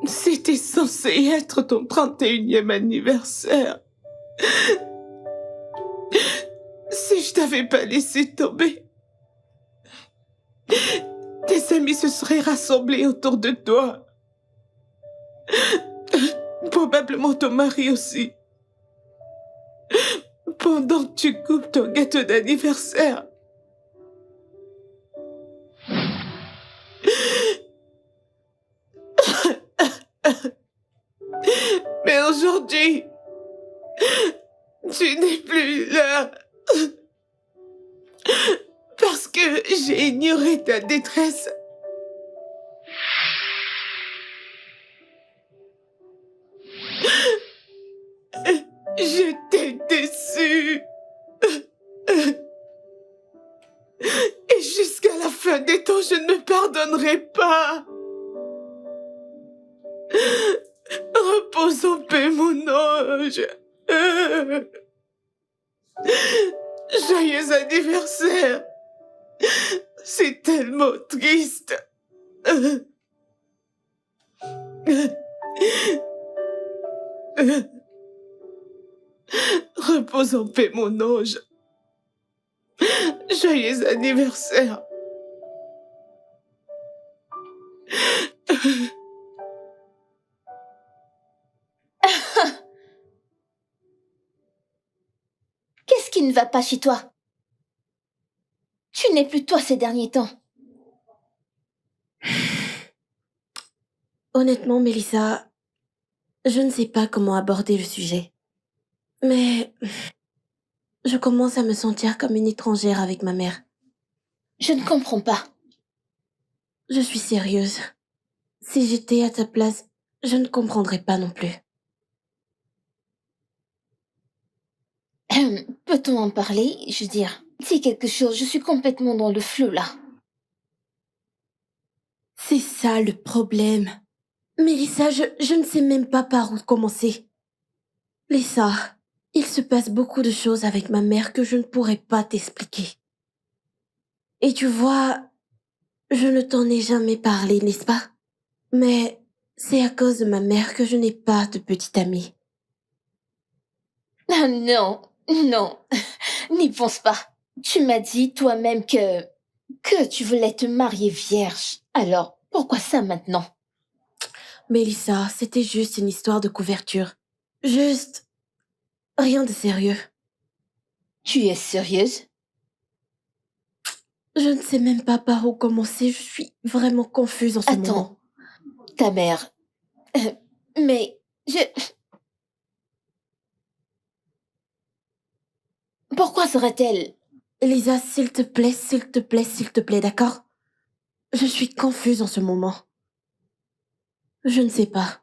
C'était censé être ton 31e anniversaire. Si je t'avais pas laissé tomber, tes amis se seraient rassemblés autour de toi. Probablement ton mari aussi. Pendant que tu coupes ton gâteau d'anniversaire. Mais aujourd'hui, tu n'es plus là. Parce que j'ai ignoré ta détresse. Je t'ai déçu. Et jusqu'à la fin des temps, je ne me pardonnerai pas. Repose en paix, mon ange. Joyeux anniversaire. C'est tellement triste. Repose en paix, mon ange. Joyeux anniversaire. Qu'est-ce qui ne va pas chez toi? Tu n'es plus toi ces derniers temps. Honnêtement, Mélissa, je ne sais pas comment aborder le sujet. Mais je commence à me sentir comme une étrangère avec ma mère. Je ne comprends pas. Je suis sérieuse. Si j'étais à ta place, je ne comprendrais pas non plus. Peut-on en parler? Je veux dire, dis quelque chose, je suis complètement dans le flou là. C'est ça le problème. Mélissa, je ne sais même pas par où commencer. Lisa, il se passe beaucoup de choses avec ma mère que je ne pourrais pas t'expliquer. Et tu vois, je ne t'en ai jamais parlé, n'est-ce pas? Mais c'est à cause de ma mère que je n'ai pas de petite amie. Ah non, non, n'y pense pas. Tu m'as dit toi-même que tu voulais te marier vierge. Alors, pourquoi ça maintenant? Mélissa, c'était juste une histoire de couverture. Juste rien de sérieux. Tu es sérieuse? Je ne sais même pas par où commencer, je suis vraiment confuse en ce moment. Attends, ta mère. Mais pourquoi serait-elle? Lisa, s'il te plaît, s'il te plaît, s'il te plaît, d'accord? Je suis confuse en ce moment. Je ne sais pas.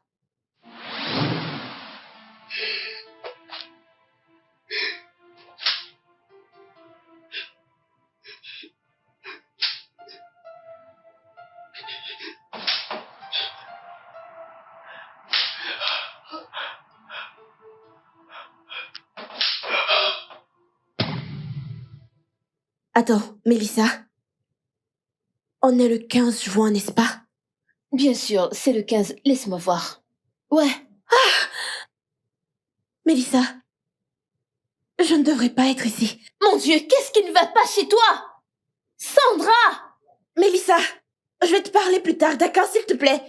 Attends, Mélissa. On est le 15 juin, n'est-ce pas? Bien sûr, c'est le 15, laisse-moi voir. Ouais, Mélissa, je ne devrais pas être ici. mon Dieu, qu'est-ce qui ne va pas chez toi? Sandra! Mélissa, je vais te parler plus tard, d'accord, s'il te plaît?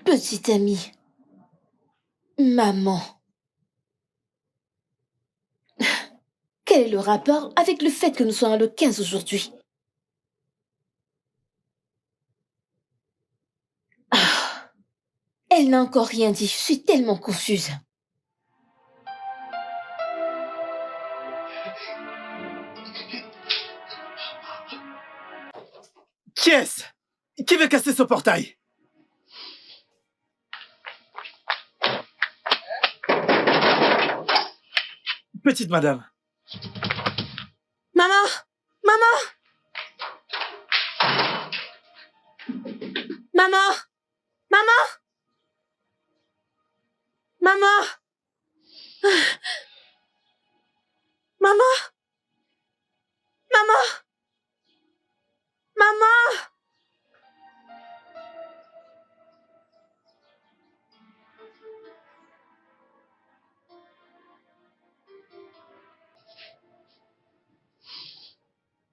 Petite amie. Maman. Quel est le rapport avec le fait que nous soyons le 15 aujourd'hui? Ah, elle n'a encore rien dit, je suis tellement confuse. Qui est-ce? Qui veut casser ce portail? Petite madame. Maman! Maman! Maman! Maman! Maman! Maman! Maman!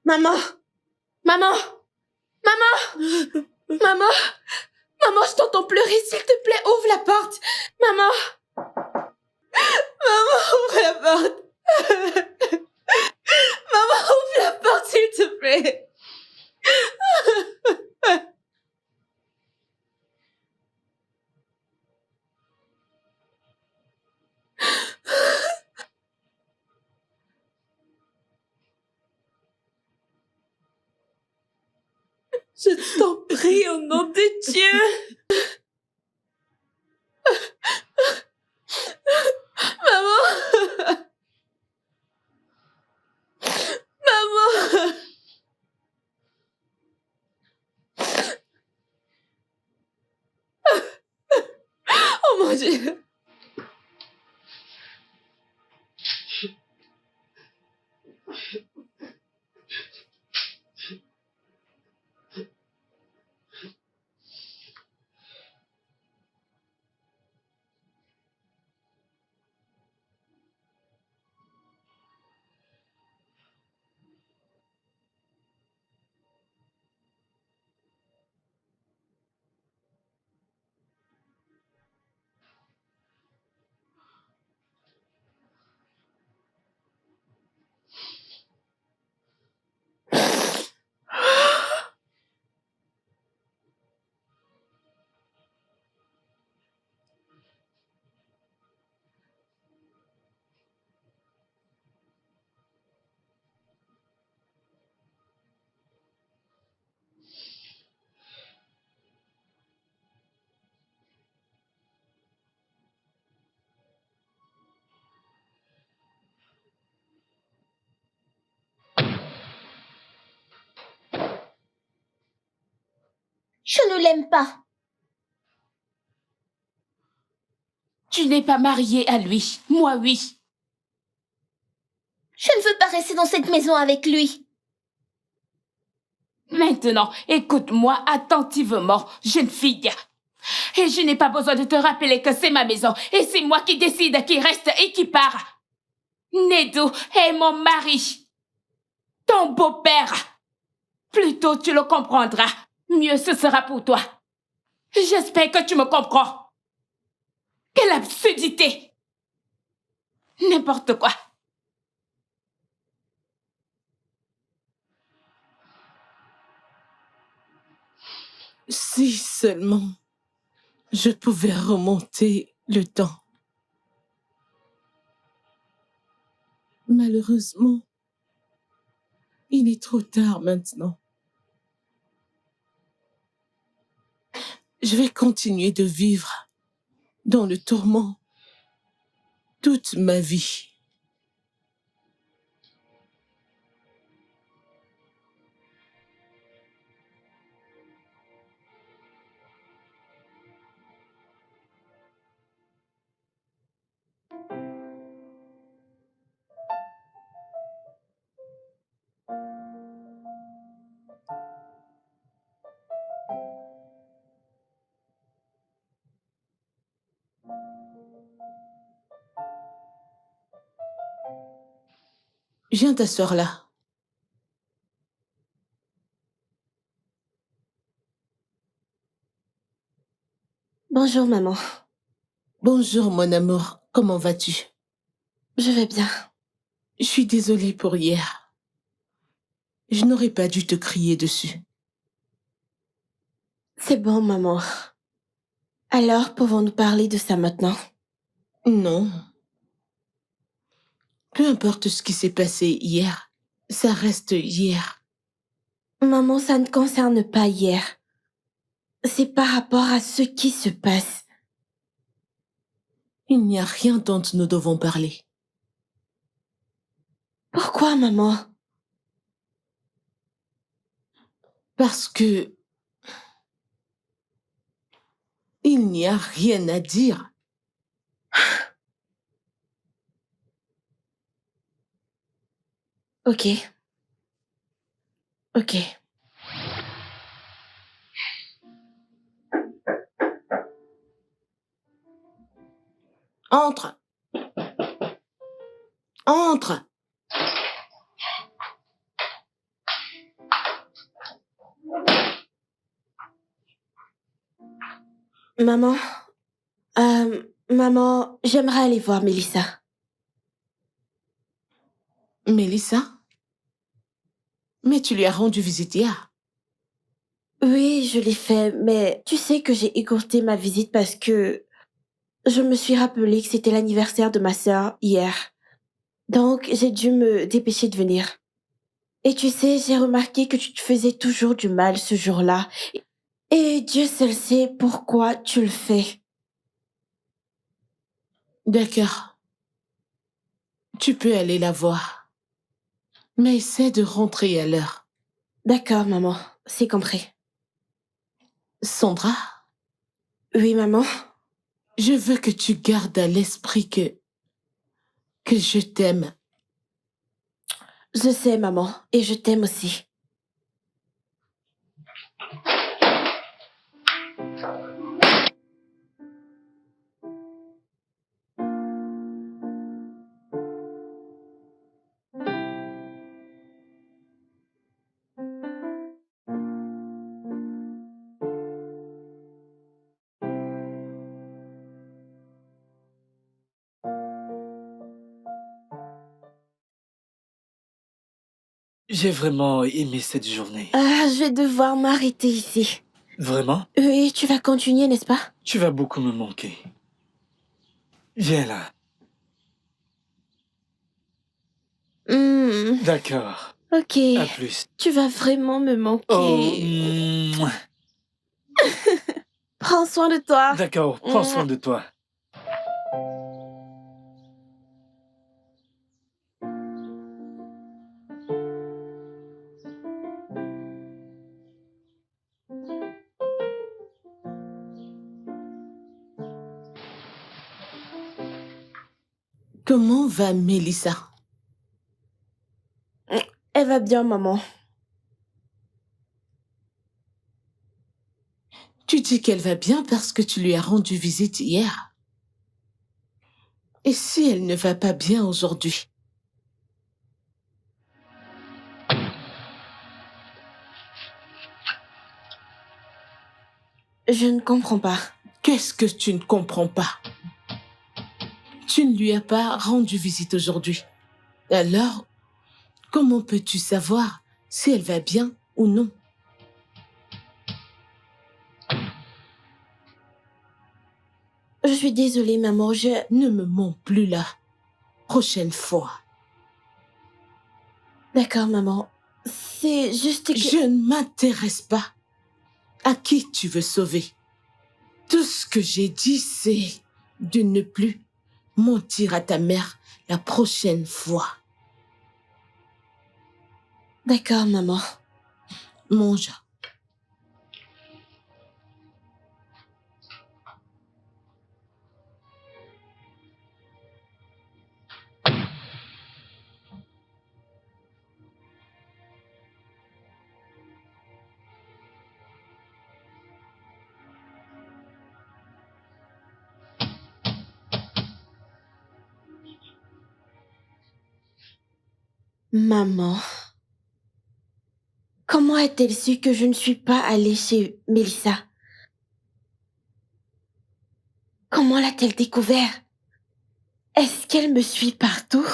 Maman! Maman! Maman! Maman! Maman, je t'entends pleurer, s'il te plaît, ouvre la porte! Maman! Maman, ouvre la porte! Maman, ouvre la porte, s'il te plaît! Je t'en prie, au nom de Dieu! Maman! Maman! Oh mon Dieu! Je ne l'aime pas. Tu n'es pas mariée à lui. Moi, oui. Je ne veux pas rester dans cette maison avec lui. Maintenant, écoute-moi attentivement, jeune fille. Et je n'ai pas besoin de te rappeler que c'est ma maison et c'est moi qui décide qui reste et qui part. Nedou est mon mari. Ton beau-père. Plus tôt tu le comprendras, mieux ce sera pour toi. J'espère que tu me comprends. Quelle absurdité! N'importe quoi. Si seulement je pouvais remonter le temps. Malheureusement, il est trop tard maintenant. Je vais continuer de vivre dans le tourment toute ma vie. Viens t'asseoir là. Bonjour, maman. Bonjour mon amour, comment vas-tu? Je vais bien. Je suis désolée pour hier. Je n'aurais pas dû te crier dessus. C'est bon, maman. Alors, pouvons-nous parler de ça maintenant? Non. Peu importe ce qui s'est passé hier, ça reste hier. Maman, ça ne concerne pas hier. C'est par rapport à ce qui se passe. Il n'y a rien dont nous devons parler. Pourquoi, maman? Parce que il n'y a rien à dire. Ok. Ok. Entre. Entre. Maman, maman, j'aimerais aller voir Mélissa. Mélissa? Mais tu lui as rendu visite hier. Oui, je l'ai fait, mais tu sais que j'ai écourté ma visite parce que je me suis rappelé que c'était l'anniversaire de ma sœur hier. Donc, j'ai dû me dépêcher de venir. Et tu sais, j'ai remarqué que tu te faisais toujours du mal ce jour-là. Et Dieu seul sait pourquoi tu le fais. D'accord. Tu peux aller la voir. Mais essaie de rentrer à l'heure. D'accord, maman, c'est compris. Sandra, Oui, maman. je veux que tu gardes à l'esprit que je t'aime. Je sais, maman, et je t'aime aussi. J'ai vraiment aimé cette journée. Ah, je vais devoir m'arrêter ici. Vraiment? Oui, tu vas continuer, n'est-ce pas? Tu vas beaucoup me manquer. Viens là. D'accord. Ok. À plus. Tu vas vraiment me manquer. Oh. Prends soin de toi. D'accord, prends soin de toi. Comment va Mélissa? Elle va bien, maman. Tu dis qu'elle va bien parce que tu lui as rendu visite hier. Et si elle ne va pas bien aujourd'hui? Je ne comprends pas. Qu'est-ce que tu ne comprends pas? Tu ne lui as pas rendu visite aujourd'hui. Alors, comment peux-tu savoir si elle va bien ou non? Je suis désolée, maman. Ne me mens plus là. Prochaine fois. D'accord, maman. C'est juste que... Je ne m'intéresse pas à qui tu veux sauver. Tout ce que j'ai dit, c'est de ne plus mentir à ta mère la prochaine fois. D'accord, maman. Mange. Maman. Comment a-t-elle su que je ne suis pas allée chez Mélissa? Comment l'a-t-elle découvert? Est-ce qu'elle me suit partout?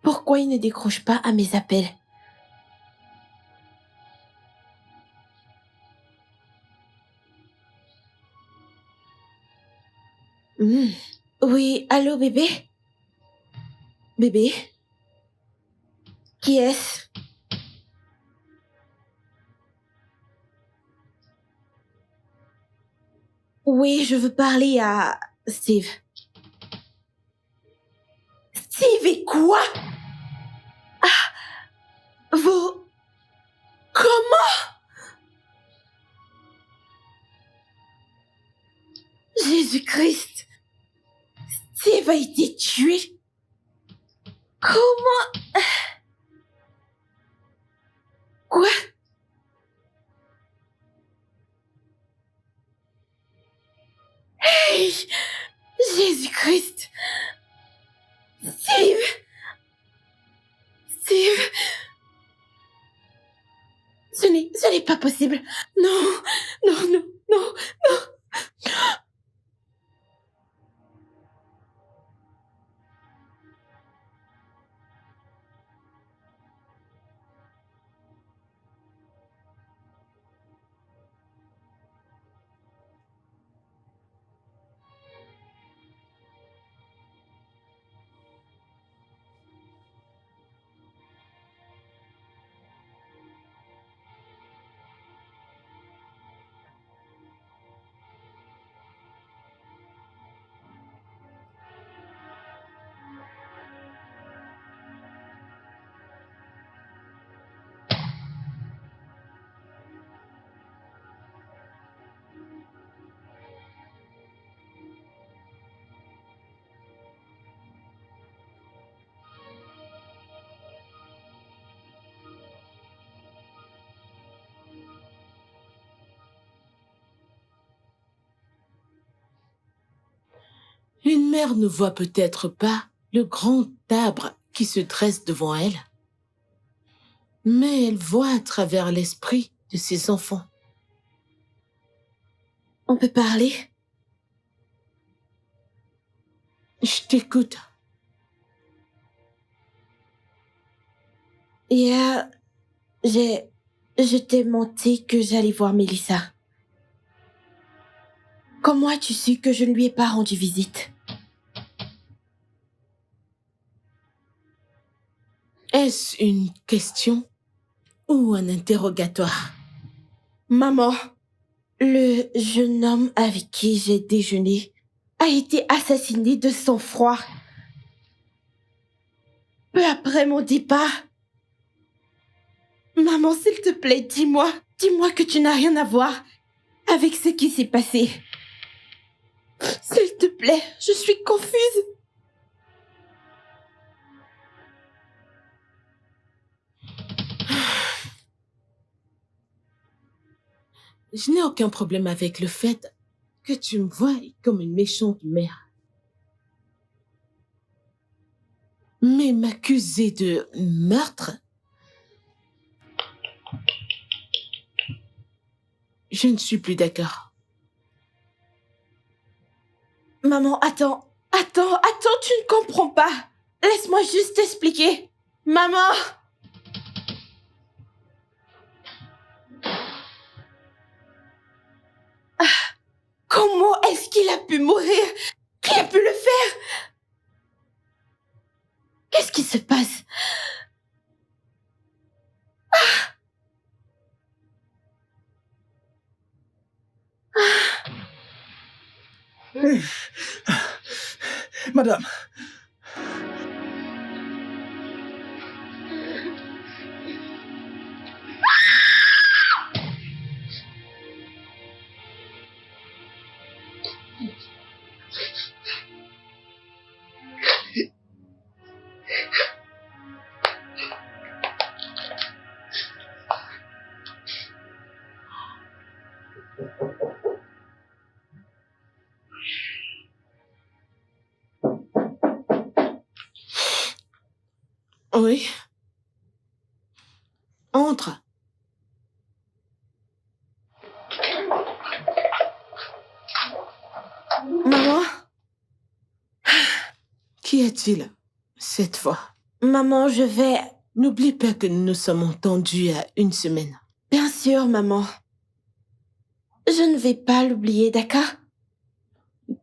Pourquoi il ne décroche pas à mes appels? Oui, allô, bébé? Bébé? Qui est-ce? Oui, je veux parler à Steve. Steve et quoi? Ah, vous... Comment? Jésus-Christ! Steve a été tué? Comment? Quoi? Hey! Jésus-Christ! Steve! Steve! Ce n'est pas possible. Non, non, non, non, non. Une mère ne voit peut-être pas le grand arbre qui se dresse devant elle, mais elle voit à travers l'esprit de ses enfants. On peut parler? Je t'écoute. Hier, je t'ai menti que j'allais voir Mélissa. Comment as-tu su que je ne lui ai pas rendu visite? Est-ce une question ou un interrogatoire? Maman, le jeune homme avec qui j'ai déjeuné a été assassiné de sang-froid. Peu après mon départ. Maman, s'il te plaît, dis-moi que tu n'as rien à voir avec ce qui s'est passé. S'il te plaît, je suis confuse. Je n'ai aucun problème avec le fait que tu me vois comme une méchante mère. Mais m'accuser de meurtre, je ne suis plus d'accord. Maman, attends, tu ne comprends pas. Laisse-moi juste t'expliquer. Maman! Comment est-ce qu'il a pu mourir? Qui a pu le faire? Qu'est-ce qui se passe? Madame. Oui. Entre. Maman? Qu'y a-t-il cette fois? Maman, je vais... N'oublie pas que nous nous sommes entendus à une semaine. Bien sûr, maman. Je ne vais pas l'oublier, d'accord?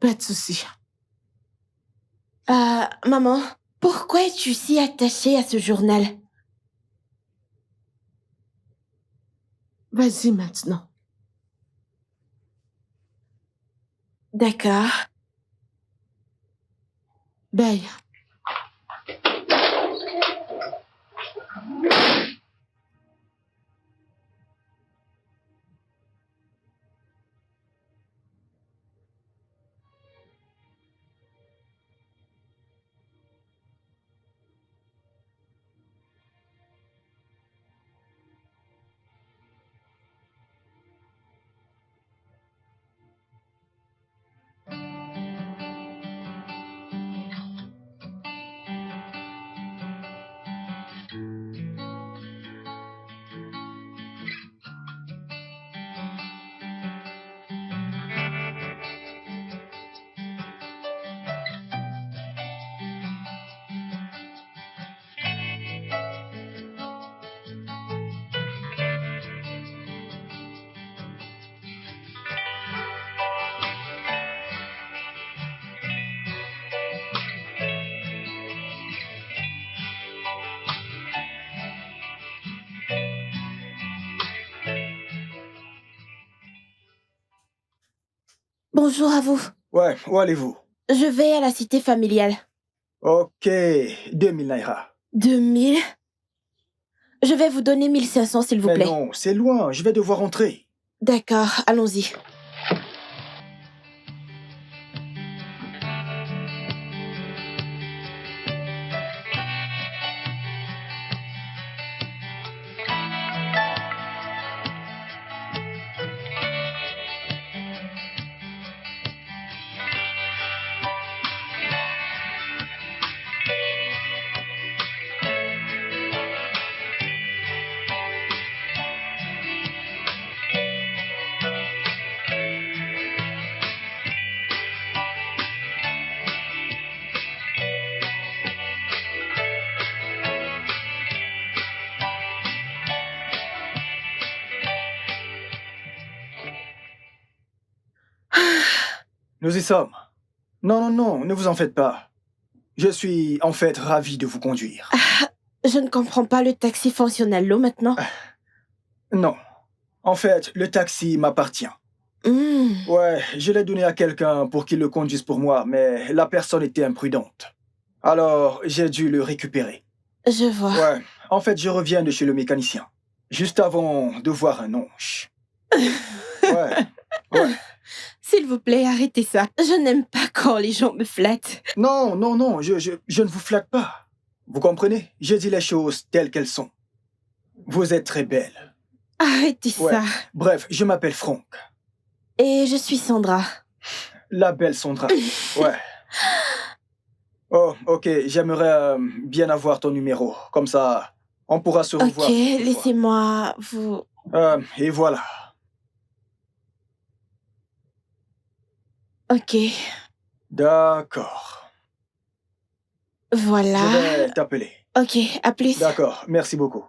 Pas de souci. Maman, pourquoi es-tu si attachée à ce journal? Vas-y maintenant. D'accord. Bye. Bonjour à vous. Ouais, où allez-vous? Je vais à la cité familiale. Ok, 2000 naira. 2000. Je vais vous donner 1500 s'il vous Mais plaît. non, c'est loin, je vais devoir rentrer. D'accord, allons-y. Nous y sommes. Non, non, non, ne vous en faites pas. Je suis en fait ravi de vous conduire. Je ne comprends pas, le taxi fonctionne à l'eau maintenant. Non, en fait, le taxi m'appartient. Ouais, je l'ai donné à quelqu'un pour qu'il le conduise pour moi, mais la personne était imprudente. Alors, j'ai dû le récupérer. Je vois. Ouais, en fait, je reviens de chez le mécanicien. Juste avant de voir un onge. Ouais. S'il vous plaît, arrêtez ça. Je n'aime pas quand les gens me flattent. Non, non, non, je ne vous flatte pas. Vous comprenez? Je dis les choses telles qu'elles sont. Vous êtes très belle. Arrêtez ça. Bref, je m'appelle Franck. Et je suis Sandra. La belle Sandra. Ouais. Oh, ok, j'aimerais bien avoir ton numéro. Comme ça, on pourra se revoir. Ok, une fois. laissez-moi vous... Et voilà. Ok, D'accord. voilà. Je vais t'appeler. Ok, à plus. D'accord, merci beaucoup.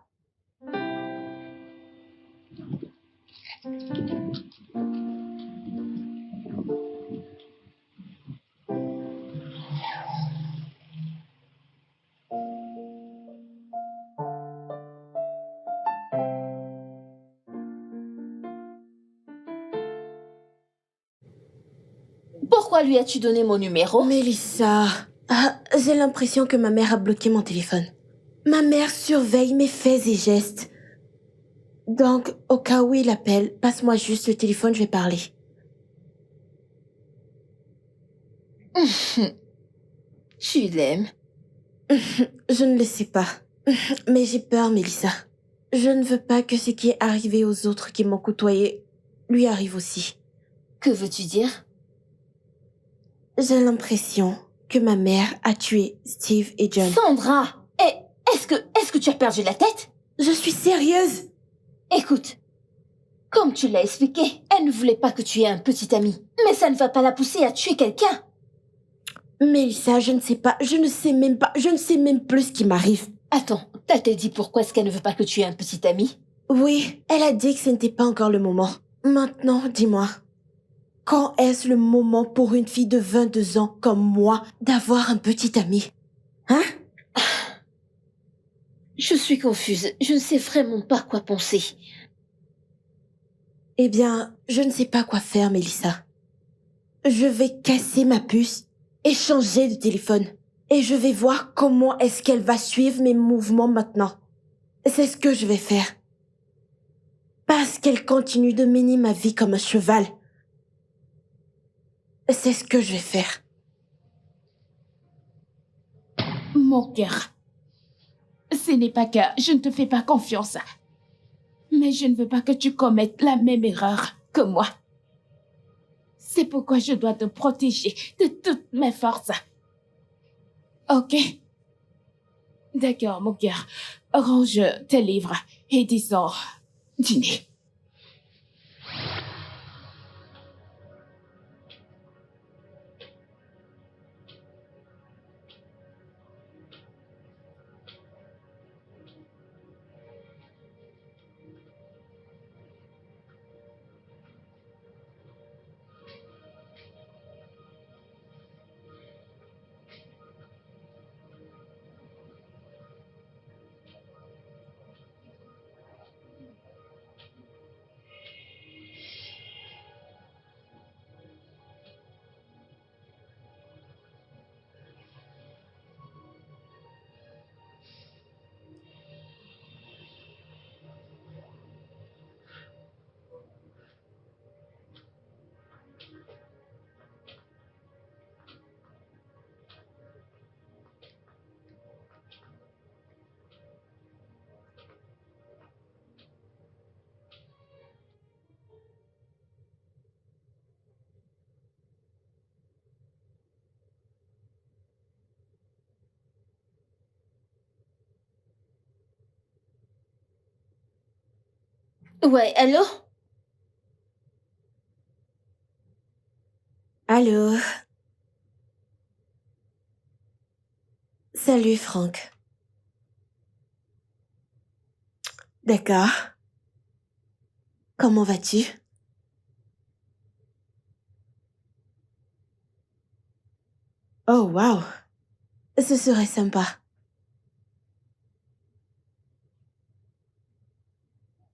Pourquoi lui as-tu donné mon numéro? Mélissa, j'ai l'impression que ma mère a bloqué mon téléphone. Ma mère surveille mes faits et gestes. Donc, au cas où il appelle, passe-moi juste le téléphone, je vais parler. Tu l'aimes. Je ne le sais pas. Mais j'ai peur, Mélissa. Je ne veux pas que ce qui est arrivé aux autres qui m'ont côtoyé lui arrive aussi. Que veux-tu dire? J'ai l'impression que ma mère a tué Steve et John. Sandra! Est-ce que tu as perdu la tête? Je suis sérieuse. Écoute, comme tu l'as expliqué, elle ne voulait pas que tu aies un petit ami. Mais ça ne va pas la pousser à tuer quelqu'un. Mélissa, je ne sais pas, je ne sais même plus ce qui m'arrive. Attends, t'a-t-elle dit pourquoi est-ce qu'elle ne veut pas que tu aies un petit ami? Oui, elle a dit que ce n'était pas encore le moment. Maintenant, dis-moi, quand est-ce le moment pour une fille de 22 ans comme moi d'avoir un petit ami? Hein? Je suis confuse. Je ne sais vraiment pas quoi penser. Eh bien, je ne sais pas quoi faire, Mélissa. Je vais casser ma puce et changer de téléphone. Et je vais voir comment est-ce qu'elle va suivre mes mouvements maintenant. C'est ce que je vais faire. Parce qu'elle continue de mener ma vie comme un cheval. C'est ce que je vais faire. Mon cœur, ce n'est pas que je ne te fais pas confiance, mais je ne veux pas que tu commettes la même erreur que moi. C'est pourquoi je dois te protéger de toutes mes forces. Ok? D'accord, mon cœur. Range tes livres et disons dîner. Ouais, allô? Allô? Salut, Franck. D'accord. Comment vas-tu? Oh, waouh. Ce serait sympa.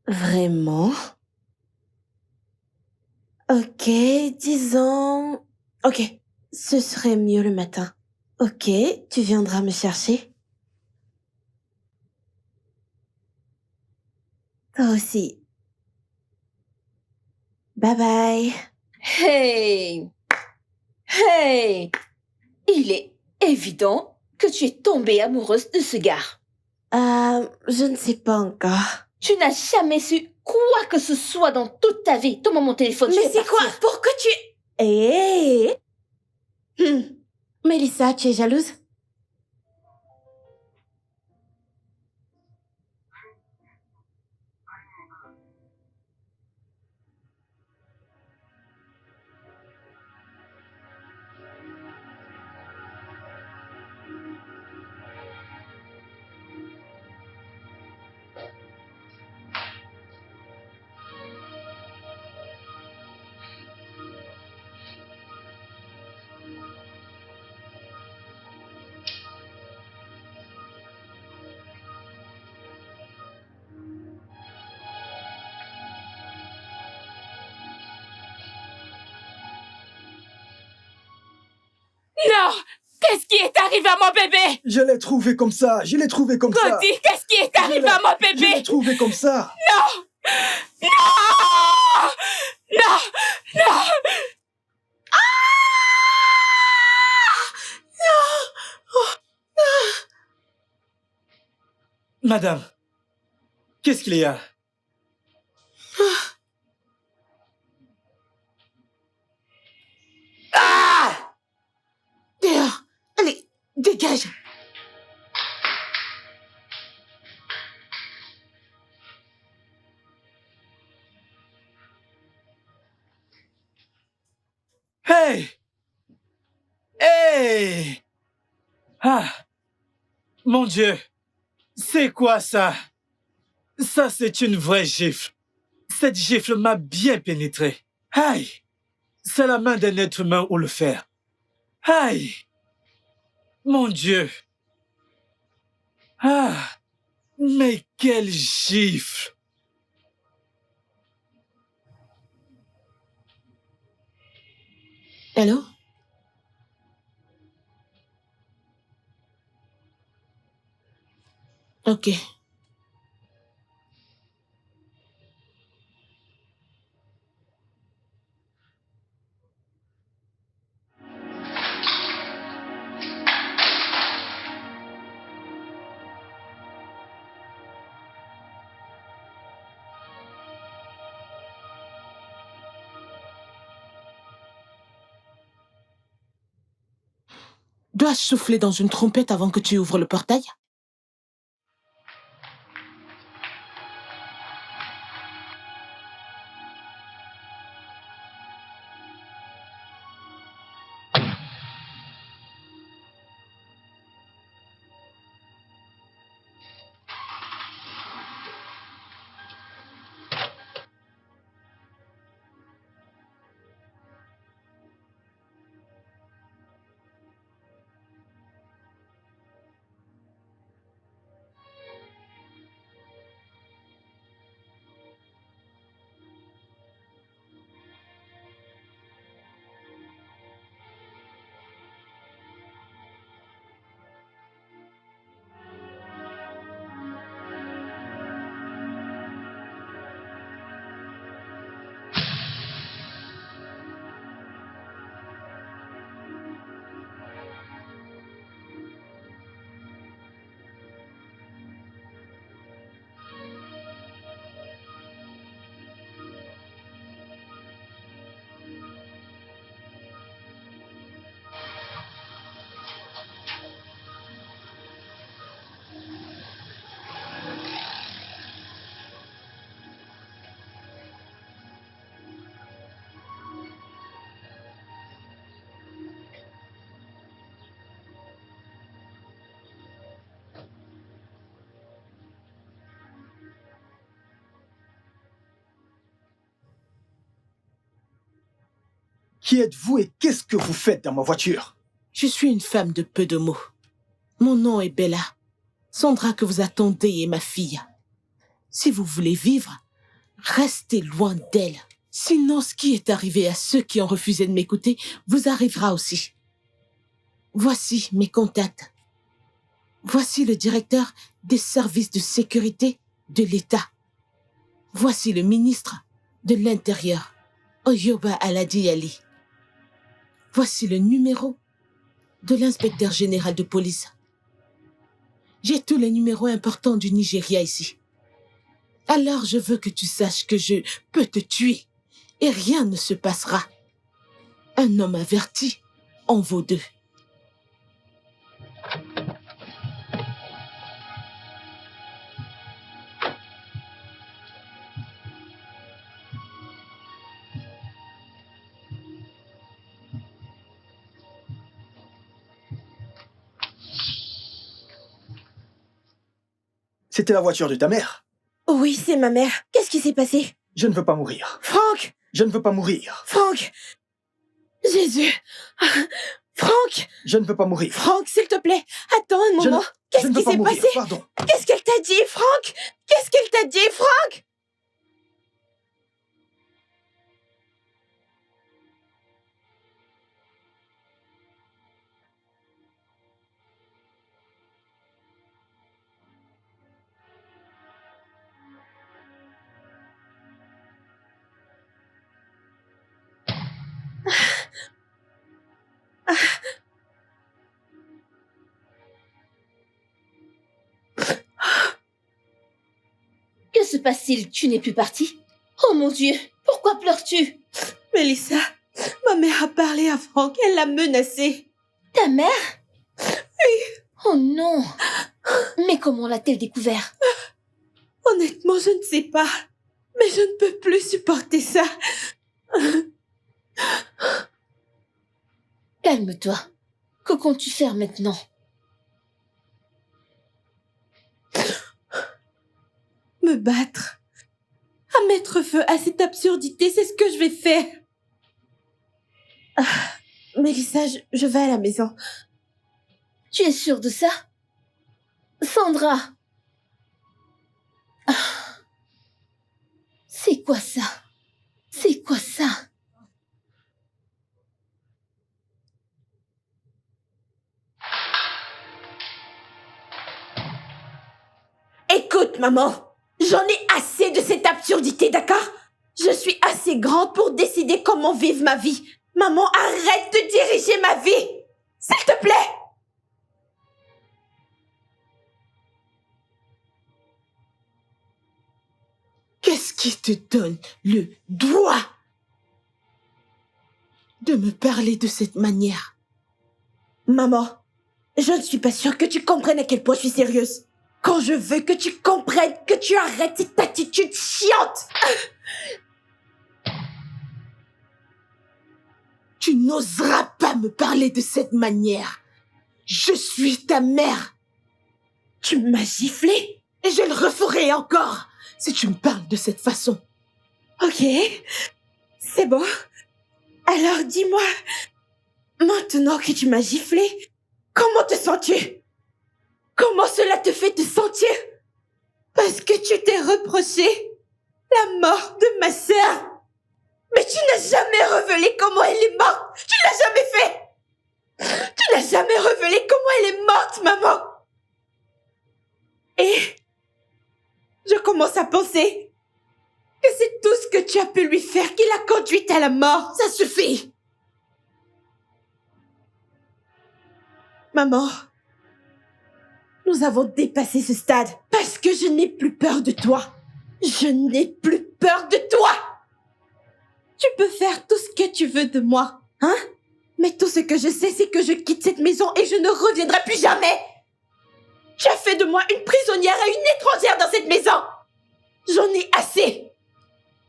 Vraiment? Ok, disons... Ok, ce serait mieux le matin. Ok, tu viendras me chercher? Toi aussi. Bye bye. Hey! Hey! Il est évident que tu es tombée amoureuse de ce gars. Je ne sais pas encore. Tu n'as jamais su quoi que ce soit dans toute ta vie. Donne-moi mon téléphone, je Mais vais c'est quoi? partir. Pourquoi tu... Eh? Mélissa, tu es jalouse? Non! Qu'est-ce qui est arrivé à mon bébé? Je l'ai trouvé comme ça. Je l'ai trouvé comme ça. Cody, qu'est-ce qui est arrivé à mon Je l'ai bébé? trouvé comme ça. Non! Non! Non! Madame, qu'est-ce qu'il y a? Dehors. Allez, dégage. Hey! Hey! Ah! Mon Dieu! C'est quoi ça? Ça, c'est une vraie gifle. Cette gifle m'a bien pénétré. Aïe! C'est la main d'un être humain ou le fer. Aïe! Mon Dieu! Ah! Mais quelle gifle! Allô? Ok. Dois-je souffler dans une trompette avant que tu ouvres le portail? Qui êtes-vous et qu'est-ce que vous faites dans ma voiture? Je suis une femme de peu de mots. Mon nom est Bella. Sandra que vous attendez est ma fille. Si vous voulez vivre, restez loin d'elle. Sinon, ce qui est arrivé à ceux qui ont refusé de m'écouter vous arrivera aussi. Voici mes contacts. Voici le directeur des services de sécurité de l'État. Voici le ministre de l'Intérieur, Oyoba Aladi Ali. Voici le numéro de l'inspecteur général de police. J'ai tous les numéros importants du Nigeria ici. Alors je veux que tu saches que je peux te tuer et rien ne se passera. Un homme averti en vaut deux. C'était la voiture de ta mère. Oui, c'est ma mère. Qu'est-ce qui s'est passé? Je ne veux pas mourir. Franck! Je ne veux pas mourir. Franck! Jésus! Franck! Je ne veux pas mourir. Franck, s'il te plaît, attends un moment. Je Qu'est-ce ne veux qui pas s'est mourir, passé? pardon. Qu'est-ce qu'elle t'a dit, Franck? Qu'est-ce qu'elle t'a dit, Franck? Que se passe-t-il? Tu n'es plus partie? Oh mon Dieu, pourquoi pleures-tu? Mélissa, ma mère a parlé à Franck, elle l'a menacé. Ta mère? Oui. Oh non. Mais comment l'a-t-elle découvert? Honnêtement, je ne sais pas. Mais je ne peux plus supporter ça. Calme-toi. Que comptes-tu faire maintenant? Me battre. À mettre feu à cette absurdité, c'est ce que je vais faire. Mélissa, je vais à la maison. Tu es sûre de ça? Sandra! C'est quoi ça? C'est quoi ça? Écoute, maman. J'en ai assez de cette absurdité, d'accord? Je suis assez grande pour décider comment vivre ma vie. Maman, arrête de diriger ma vie! S'il te plaît! Qu'est-ce qui te donne le droit de me parler de cette manière? Maman, je ne suis pas sûre que tu comprennes à quel point je suis sérieuse. Quand je veux que tu comprennes, que tu arrêtes cette attitude chiante. Tu n'oseras pas me parler de cette manière. Je suis ta mère. Tu m'as giflé? Et je le referai encore si tu me parles de cette façon. Ok, c'est bon. Alors dis-moi, maintenant que tu m'as giflé, comment te sens-tu? Comment cela te fait te sentir? Parce que tu t'es reproché la mort de ma sœur. Mais tu n'as jamais révélé comment elle est morte. Tu l'as jamais fait. Tu n'as jamais révélé comment elle est morte, maman. Et je commence à penser que c'est tout ce que tu as pu lui faire qui l'a conduite à la mort. Ça suffit. Maman, nous avons dépassé ce stade parce que je n'ai plus peur de toi. Je n'ai plus peur de toi. Tu peux faire tout ce que tu veux de moi, hein? Mais tout ce que je sais, c'est que je quitte cette maison et je ne reviendrai plus jamais. Tu as fait de moi une prisonnière et une étrangère dans cette maison. J'en ai assez.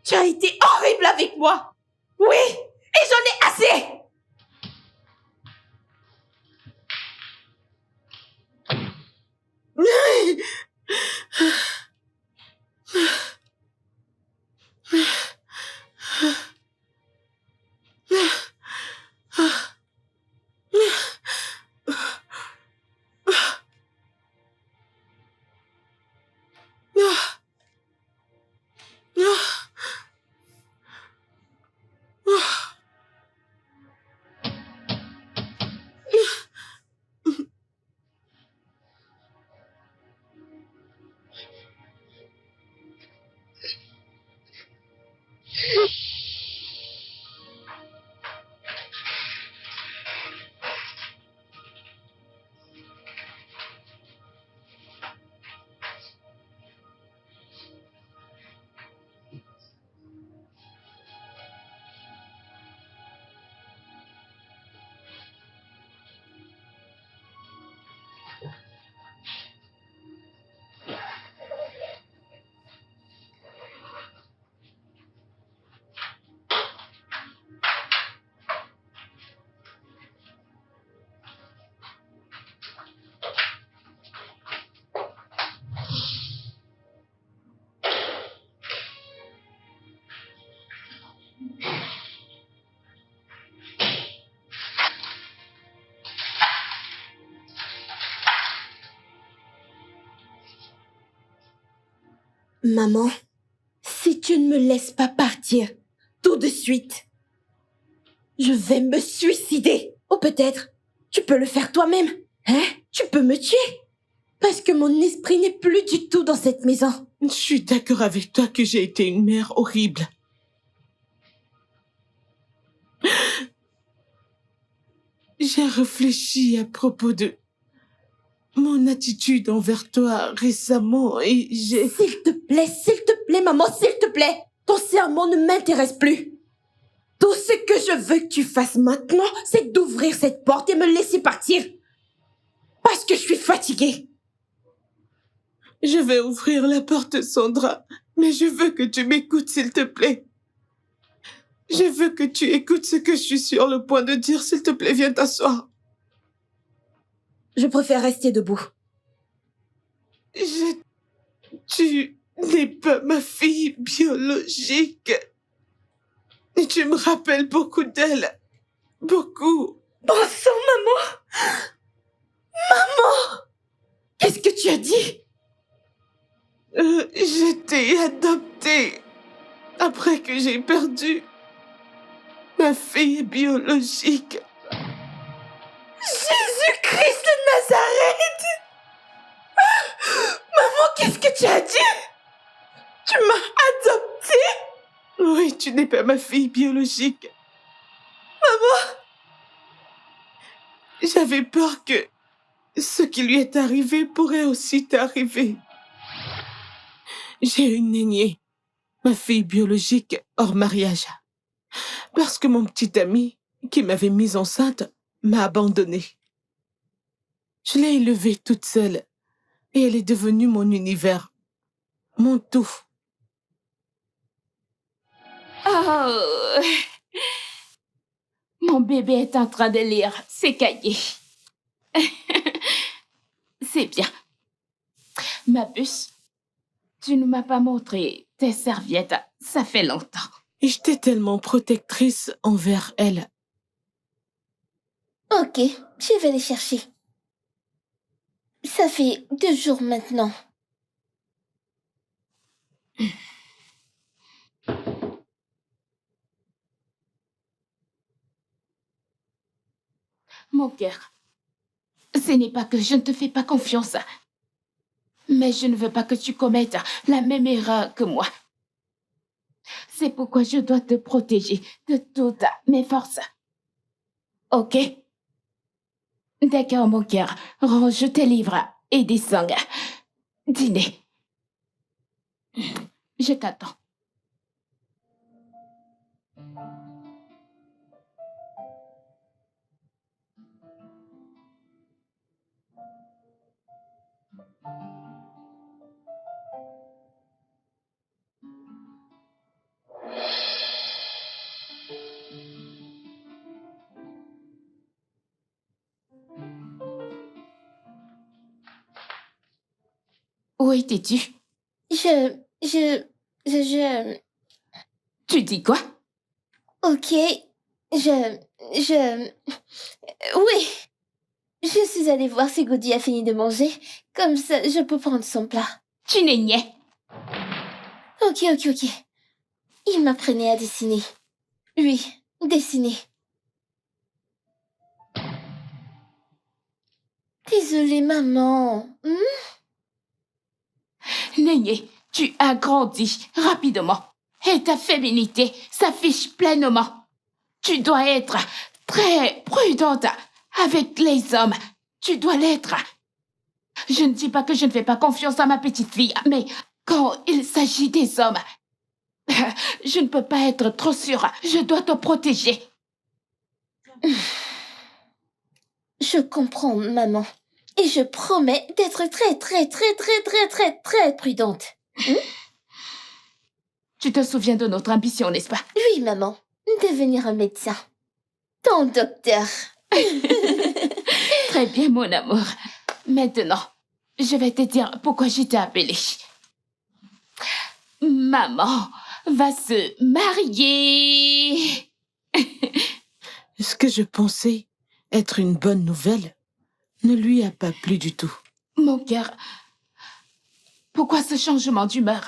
Tu as été horrible avec moi. Oui, et j'en ai assez. Maman, si tu ne me laisses pas partir tout de suite, je vais me suicider. Ou peut-être, tu peux le faire toi-même. Hein? Tu peux me tuer. Parce que mon esprit n'est plus du tout dans cette maison. Je suis d'accord avec toi que j'ai été une mère horrible. J'ai réfléchi à propos de mon attitude envers toi récemment et j'ai... S'il te plaît, maman, s'il te plaît. Ton serment ne m'intéresse plus. Tout ce que je veux que tu fasses maintenant, c'est d'ouvrir cette porte et me laisser partir. Parce que je suis fatiguée. Je vais ouvrir la porte, Sandra, mais je veux que tu m'écoutes, s'il te plaît. Je veux que tu écoutes ce que je suis sur le point de dire. S'il te plaît, viens t'asseoir. Je préfère rester debout. Tu n'es pas ma fille biologique. Et tu me rappelles beaucoup d'elle. Beaucoup. Bon sang, maman! Maman! Qu'est-ce que tu as dit? J'étais adoptée après que j'ai perdu ma fille biologique. Jésus-Christ de Nazareth! Maman, qu'est-ce que tu as dit? Tu m'as adoptée? Oui, tu n'es pas ma fille biologique. Maman! J'avais peur que ce qui lui est arrivé pourrait aussi t'arriver. J'ai une nignée, ma fille biologique hors mariage. Parce que mon petit ami, qui m'avait mise enceinte, m'a abandonnée. Je l'ai élevée toute seule et elle est devenue mon univers, mon tout. Oh, mon bébé est en train de lire ses cahiers. C'est bien. Ma puce, tu ne m'as pas montré tes serviettes. Ça fait longtemps. Et j'étais tellement protectrice envers elle. Ok, je vais les chercher. Ça fait 2 jours maintenant. Mon cœur, ce n'est pas que je ne te fais pas confiance, mais je ne veux pas que tu commettes la même erreur que moi. C'est pourquoi je dois te protéger de toutes mes forces. Ok? D'accord, mon cœur. Range tes livres et descends. Dîner. Je t'attends. Où étais-tu? Je... Tu dis quoi? Ok, oui, je suis allée voir si Goody a fini de manger. Comme ça, je peux prendre son plat. Tu n'es niais. Ok. Il m'apprenait à dessiner. Oui, dessiner. Désolée, maman. Néné, tu as grandi rapidement et ta féminité s'affiche pleinement. Tu dois être très prudente avec les hommes. Tu dois l'être. Je ne dis pas que je ne fais pas confiance à ma petite fille, mais quand il s'agit des hommes, je ne peux pas être trop sûre. Je dois te protéger. Je comprends, maman. Et je promets d'être très prudente. Tu te souviens de notre ambition, n'est-ce pas? Oui, maman. Devenir un médecin. Ton docteur. Très bien, mon amour. Maintenant, je vais te dire pourquoi je t'ai appelée. Maman va se marier. Ce que je pensais être une bonne nouvelle ne lui a pas plu du tout. Mon cœur, pourquoi ce changement d'humeur?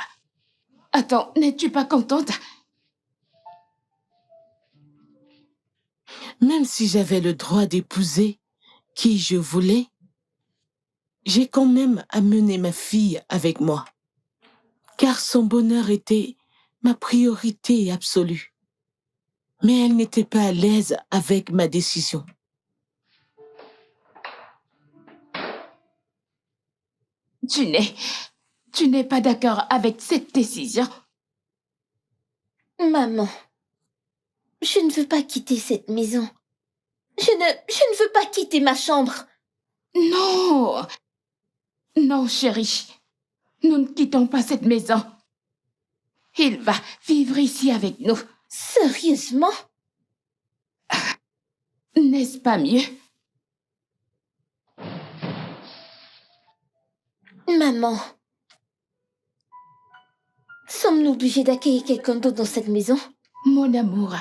Attends, n'es-tu pas contente? Même si j'avais le droit d'épouser qui je voulais, j'ai quand même amené ma fille avec moi, car son bonheur était ma priorité absolue. Mais elle n'était pas à l'aise avec ma décision. Tu n'es pas d'accord avec cette décision? Maman, je ne veux pas quitter cette maison. Je ne veux pas quitter ma chambre. Non! Non, chérie. Nous ne quittons pas cette maison. Il va vivre ici avec nous. Sérieusement? N'est-ce pas mieux? Maman, sommes-nous obligés d'accueillir quelqu'un d'autre dans cette maison? Mon amour,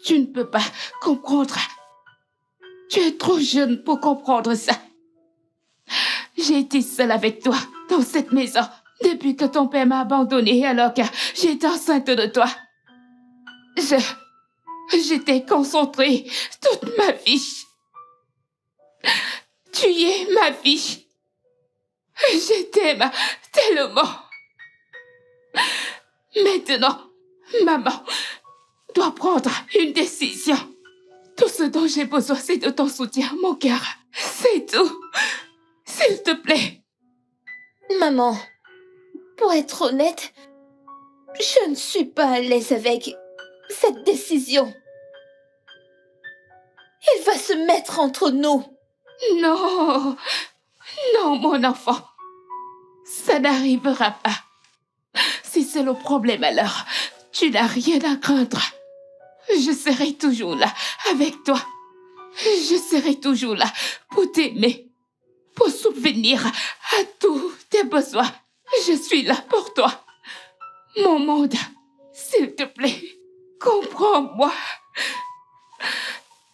tu ne peux pas comprendre. Tu es trop jeune pour comprendre ça. J'ai été seule avec toi dans cette maison depuis que ton père m'a abandonnée alors que j'étais enceinte de toi. J'étais concentrée toute ma vie. Tu es ma vie. Je t'aime tellement. Maintenant, maman doit prendre une décision. Tout ce dont j'ai besoin, c'est de ton soutien, mon cœur. C'est tout. S'il te plaît. Maman, pour être honnête, je ne suis pas à l'aise avec cette décision. Il va se mettre entre nous. Non, non, mon enfant. Ça n'arrivera pas. Si c'est le problème alors, tu n'as rien à craindre. Je serai toujours là, avec toi. Je serai toujours là pour t'aimer, pour subvenir à tous tes besoins. Je suis là pour toi. Mon monde, s'il te plaît, comprends-moi.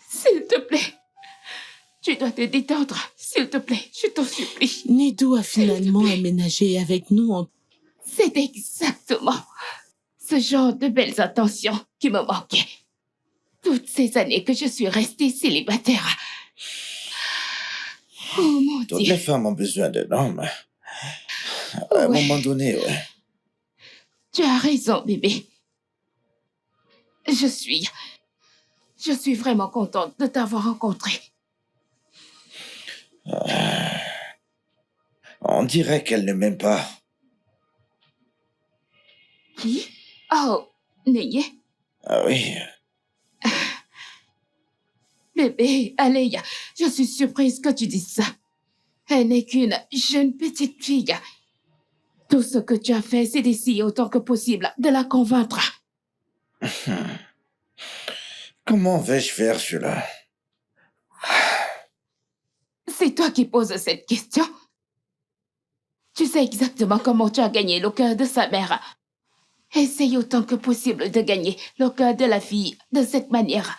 S'il te plaît, tu dois te détendre, s'il te plaît, je t'en supplie. Nedou a finalement aménagé avec nous en... C'est exactement ce genre de belles attentions qui me manquaient. Toutes ces années que je suis restée célibataire. Oh mon Toutes Dieu. les femmes ont besoin d'un homme. À un Ouais. moment donné, ouais. Tu as raison, bébé. Je suis vraiment contente de t'avoir rencontré. On dirait qu'elle ne m'aime pas. Qui? Oh, Néyé. Ah oui. Bébé, allez, je suis surprise que tu dises ça. Elle n'est qu'une jeune petite fille. Tout ce que tu as fait, c'est d'essayer autant que possible de la convaincre. Comment vais-je faire cela? C'est toi qui poses cette question. Tu sais exactement comment tu as gagné le cœur de sa mère. Essaye autant que possible de gagner le cœur de la fille de cette manière.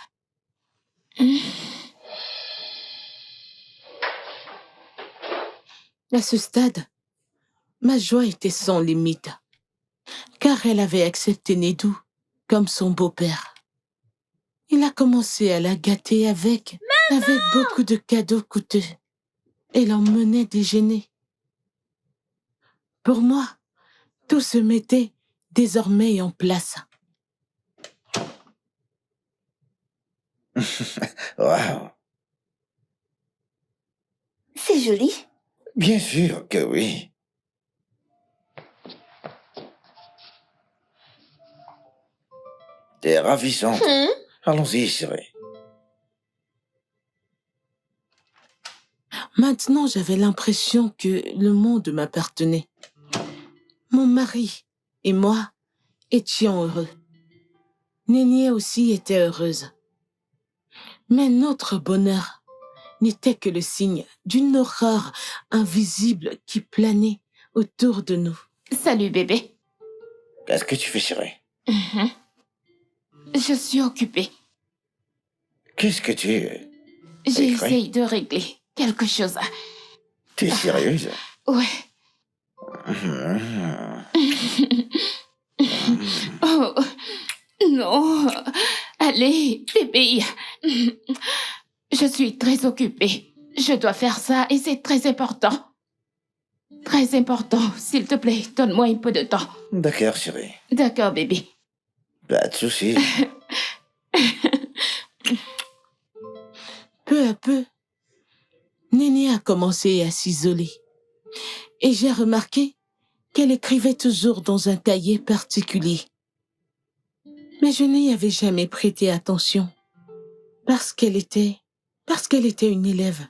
À ce stade, ma joie était sans limite, car elle avait accepté Nedou comme son beau-père. Il a commencé à la gâter avec beaucoup de cadeaux coûteux et l'emmenait déjeuner. Pour moi, tout se mettait désormais en place. Waouh. C'est joli. Bien sûr que oui. T'es ravissante. Allons-y, chérie. Maintenant, j'avais l'impression que le monde m'appartenait. Mon mari et moi étions heureux. Néné aussi était heureuse. Mais notre bonheur n'était que le signe d'une horreur invisible qui planait autour de nous. Salut, bébé. Qu'est-ce que tu fais, chérie? Je suis occupée. Qu'est-ce que tu... J'essaye de régler quelque chose. T'es sérieuse? Ouais. Oh, non. Allez, bébé. Je suis très occupée. Je dois faire ça et c'est très important. Très important. S'il te plaît, donne-moi un peu de temps. D'accord, chérie. D'accord, bébé. Pas de souci. Peu à peu, Néné a commencé à s'isoler. Et j'ai remarqué qu'elle écrivait toujours dans un cahier particulier. Mais je n'y avais jamais prêté attention parce qu'elle était une élève.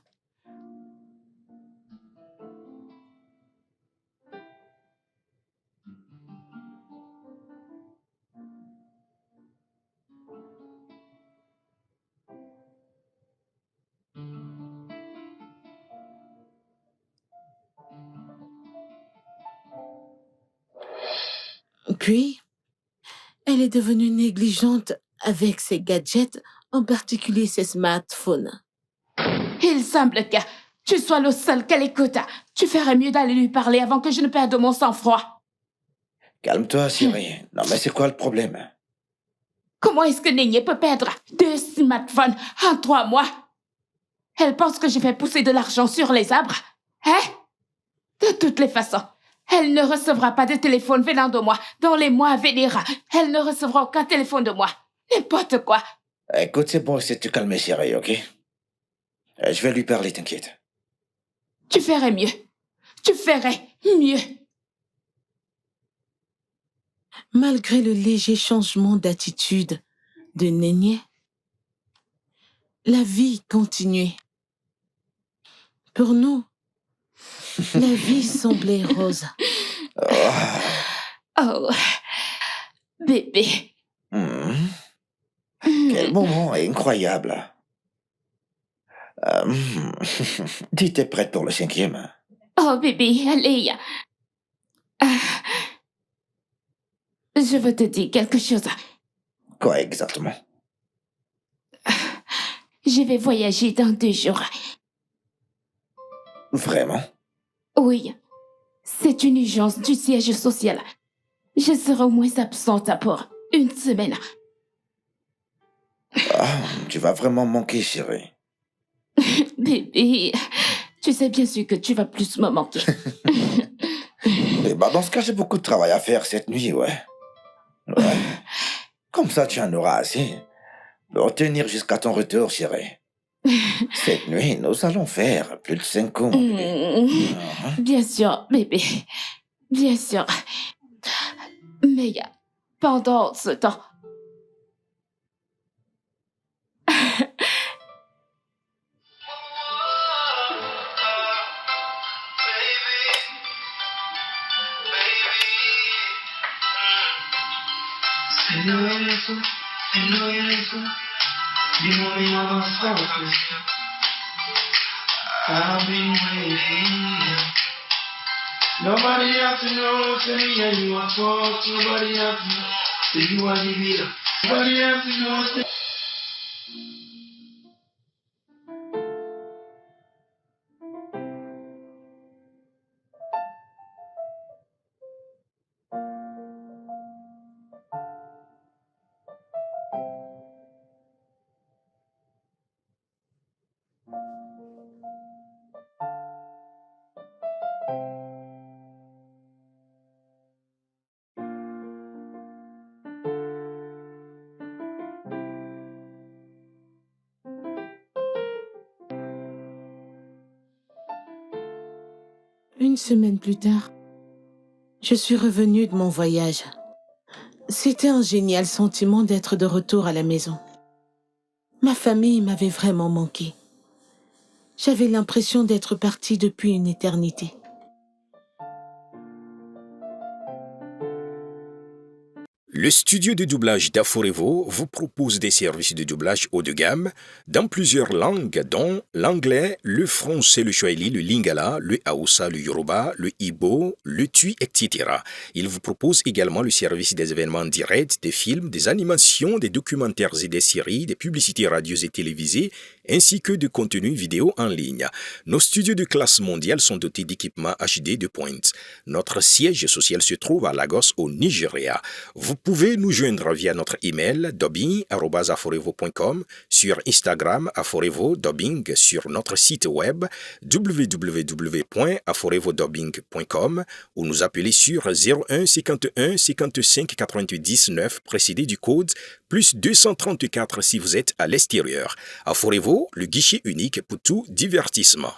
Puis, elle est devenue négligente avec ses gadgets, en particulier ses smartphones. Il semble que tu sois le seul qu'elle écoute. Tu ferais mieux d'aller lui parler avant que je ne perde mon sang-froid. Calme-toi, chérie. Non, mais c'est quoi le problème? Comment est-ce que Néné peut perdre 2 smartphones en 3 mois? Elle pense que j'ai fait pousser de l'argent sur les arbres. Hein? De toutes les façons, elle ne recevra pas de téléphone venant de moi dans les mois à venir. Elle ne recevra aucun téléphone de moi. N'importe quoi. Écoute, c'est bon, c'est te calmer, chérie, ok? Je vais lui parler, t'inquiète. Tu ferais mieux. Tu ferais mieux. Malgré le léger changement d'attitude de Néné, la vie continuait. Pour nous, la vie semblait rose. Oh, bébé. Quel moment incroyable. Dis, t'es prête pour le 5e? Oh, bébé, allez. Je veux te dire quelque chose. Quoi exactement? Je vais voyager dans 2 jours. Vraiment? Oui, c'est une urgence du siège social. Je serai au moins absente pour 1 semaine. Tu vas vraiment manquer, chérie. Bébé, tu sais bien sûr que tu vas plus me manquer. Dans ce cas, j'ai beaucoup de travail à faire cette nuit, ouais. Comme ça, tu en auras assez pour tenir jusqu'à ton retour, chérie. Cette nuit, nous allons faire plus de 5 coups, mon bébé. Bien sûr, bébé. Bien sûr. Mais pendant ce temps... I've been waiting. Nobody have to know, say me and you are fault. Nobody have to know, say you are the leader. Nobody have to know, say... Une semaine plus tard, je suis revenue de mon voyage. C'était un génial sentiment d'être de retour à la maison. Ma famille m'avait vraiment manqué. J'avais l'impression d'être partie depuis une éternité. Le studio de doublage d'Aforevo vous propose des services de doublage haut de gamme dans plusieurs langues, dont l'anglais, le français, le swahili, le lingala, le hausa, le yoruba, le igbo, le tui, etc. Il vous propose également le service des événements directs, des films, des animations, des documentaires et des séries, des publicités radios et télévisées, ainsi que de contenus vidéo en ligne. Nos studios de classe mondiale sont dotés d'équipements HD de pointe. Notre siège social se trouve à Lagos, au Nigeria. Vous pouvez nous joindre via notre email dubbing@aforevo.com, sur Instagram Aforevo Dubbing, sur notre site web www.aforevodubbing.com ou nous appeler sur 01 51 55 88 19 précédé du code plus 234 si vous êtes à l'extérieur. Aforevo, le guichet unique pour tout divertissement.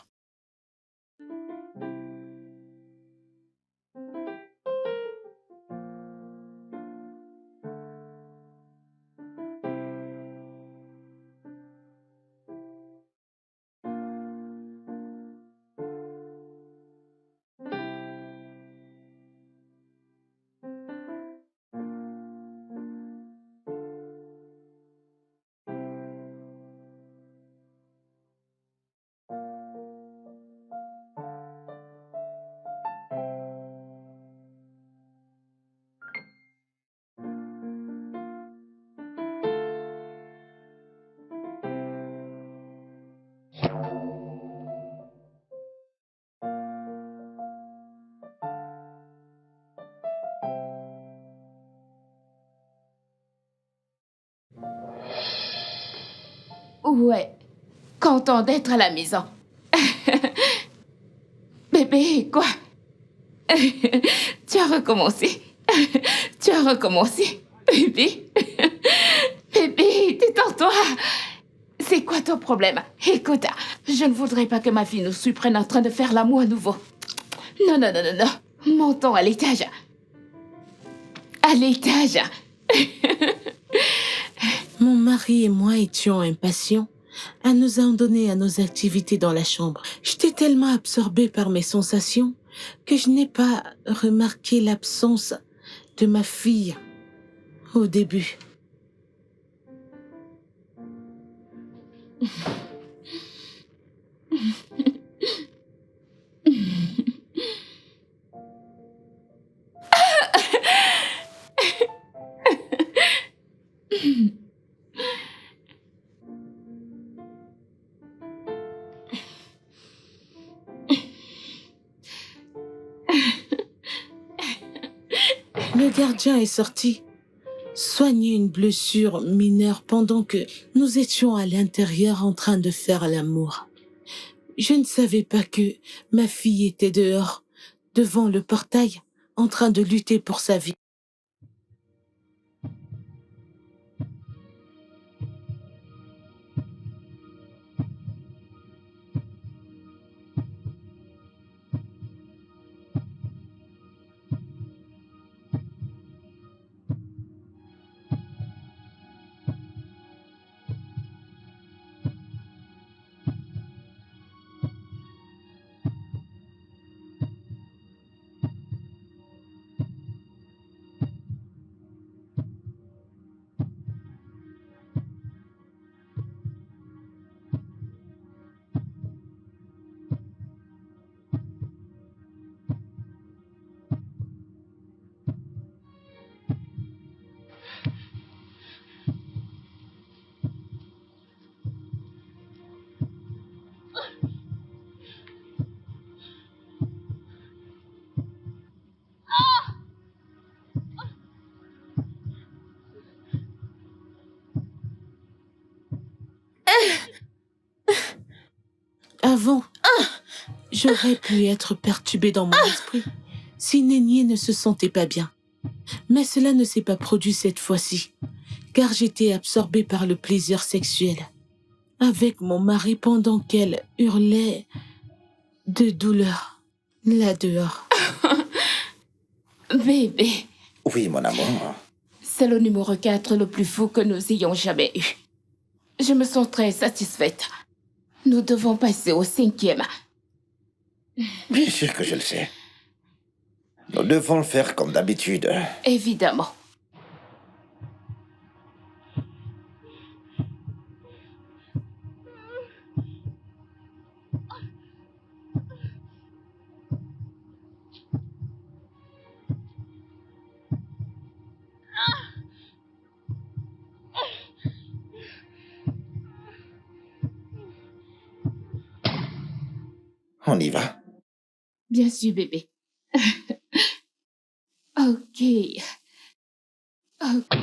Ouais, content d'être à la maison. Bébé, quoi? Tu as recommencé. Tu as recommencé. Bébé. Bébé, détends-toi. C'est quoi ton problème? Écoute, je ne voudrais pas que ma fille nous surprenne en train de faire l'amour à nouveau. Non, non, non, non, non. Montons à l'étage. À l'étage. Mon mari et moi étions impatients à nous en donner à nos activités dans la chambre. J'étais tellement absorbée par mes sensations que je n'ai pas remarqué l'absence de ma fille au début. Le gardien est sorti soigner une blessure mineure pendant que nous étions à l'intérieur en train de faire l'amour. Je ne savais pas que ma fille était dehors, devant le portail, en train de lutter pour sa vie. Avant, j'aurais pu être perturbée dans mon esprit si Nénier ne se sentait pas bien. Mais cela ne s'est pas produit cette fois-ci, car j'étais absorbée par le plaisir sexuel avec mon mari pendant qu'elle hurlait de douleur là dehors. Bébé, Oui, mon amour. c'est le numéro 4 le plus fou que nous ayons jamais eu. Je me sens très satisfaite. Nous devons passer au 5e. Bien sûr que je le sais. Nous devons le faire comme d'habitude. Évidemment. On y va. Bien sûr, bébé. Ok. Ok.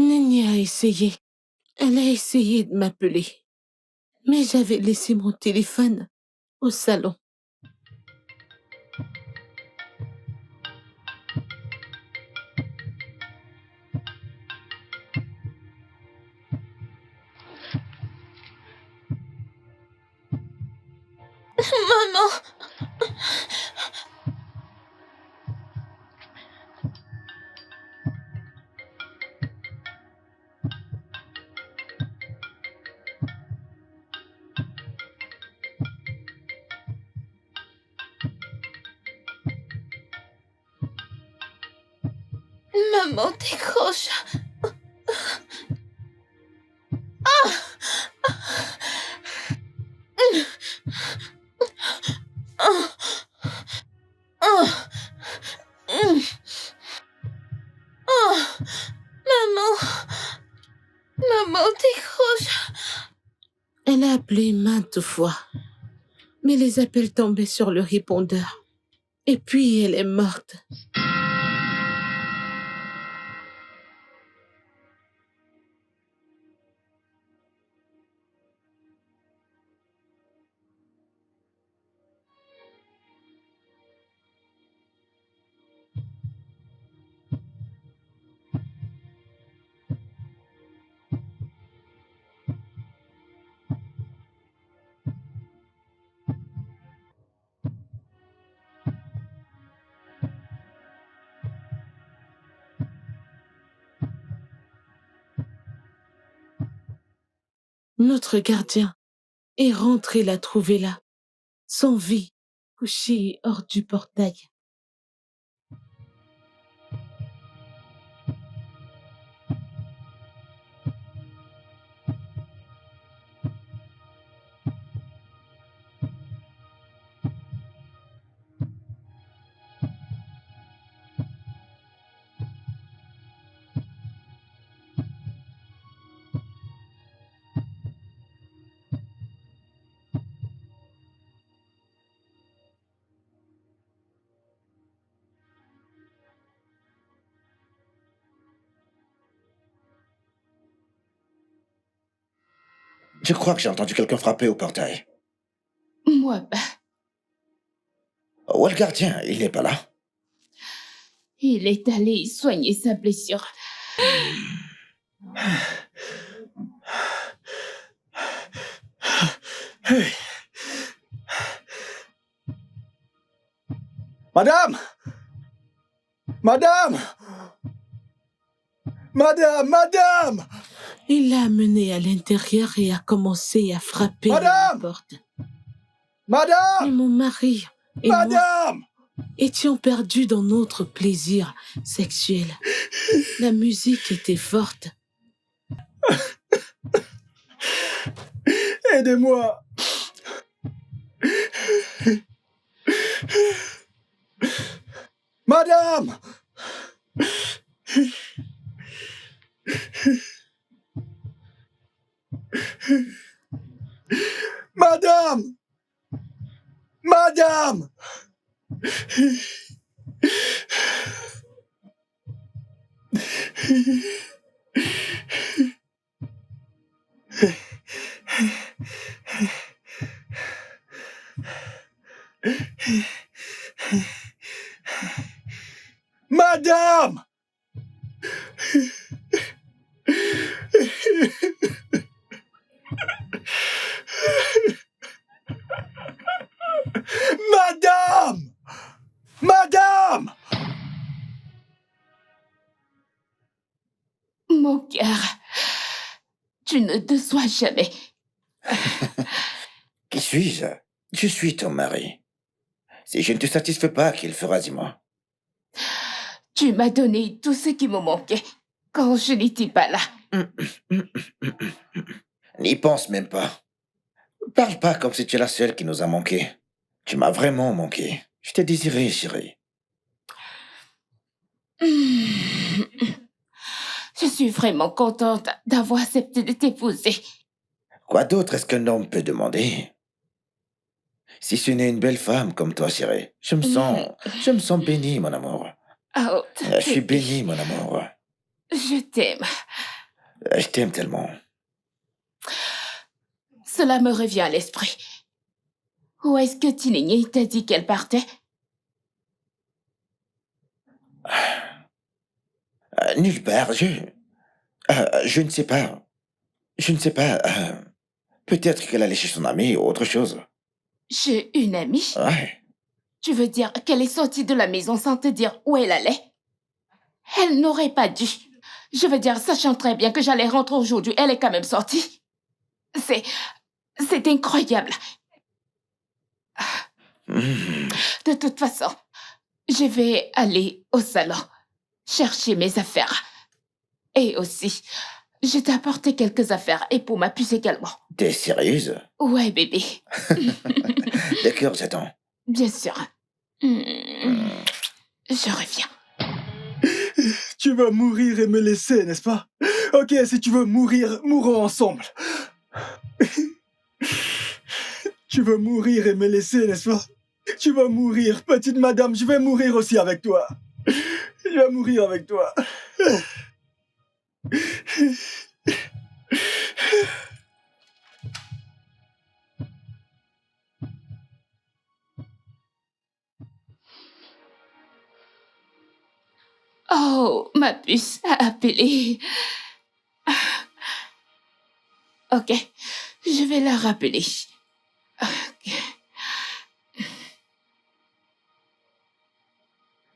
Néné a essayé. Elle a essayé de m'appeler. Mais j'avais laissé mon téléphone au salon. Maman! Maman, décroche! Maman! Maman, décroche! Elle a appelé maintes fois. Mais les appels tombaient sur le répondeur. Et puis elle est morte. Notre gardien est rentré la trouver là, sans vie, couchée hors du portail. Je crois que j'ai entendu quelqu'un frapper au portail. Moi, Où est le gardien? Il n'est pas là. il est allé soigner sa blessure. Hey. Madame! Madame! Madame! Madame! Il l'a amenée à l'intérieur et a commencé à frapper à la porte. Madame! Et mon mari et Madame! moi étions perdus dans notre plaisir sexuel. La musique était forte. Aidez-moi! Madame! Madame! Madame! Madame! Madame! Madame! Mon cœur, tu ne déçois jamais. Qui suis-je? Je suis ton mari. Si je ne te satisfais pas, qu'il fera, dis-moi. Tu m'as donné tout ce qui me manquait quand je n'étais pas là. N'y pense même pas. Parle pas comme si tu es la seule qui nous a manqué. Tu m'as vraiment manqué. Je t'ai désiré, chérie. Je suis vraiment contente d'avoir accepté de t'épouser. Quoi d'autre est-ce qu'un homme peut demander? Si ce n'est une belle femme comme toi, chérie, je me sens béni, mon amour. Oh, Je suis béni, mon amour. je t'aime. Je t'aime tellement. Cela me revient à l'esprit. Où est-ce que Tinigny t'a dit qu'elle partait? Nulle part, je ne sais pas. Je ne sais pas. Peut-être qu'elle allait chez son amie ou autre chose. J'ai une amie? Ouais. Tu veux dire qu'elle est sortie de la maison sans te dire où elle allait? Elle n'aurait pas dû. Je veux dire, sachant très bien que j'allais rentrer aujourd'hui, elle est quand même sortie. C'est incroyable. De toute façon, je vais aller au salon, chercher mes affaires. Et aussi, je t'ai apporté quelques affaires et pour ma puce également. T'es sérieuse? Ouais, bébé. D'accord, j'attends. Bien sûr. Je reviens. Tu vas mourir et me laisser, n'est-ce pas? Ok, si tu veux mourir, mourons ensemble. Tu veux mourir et me laisser, n'est-ce pas? Tu vas mourir, petite madame, je vais mourir aussi avec toi. Je vais mourir avec toi. Oh, ma puce a appelé. Ok, je vais la rappeler. Ok.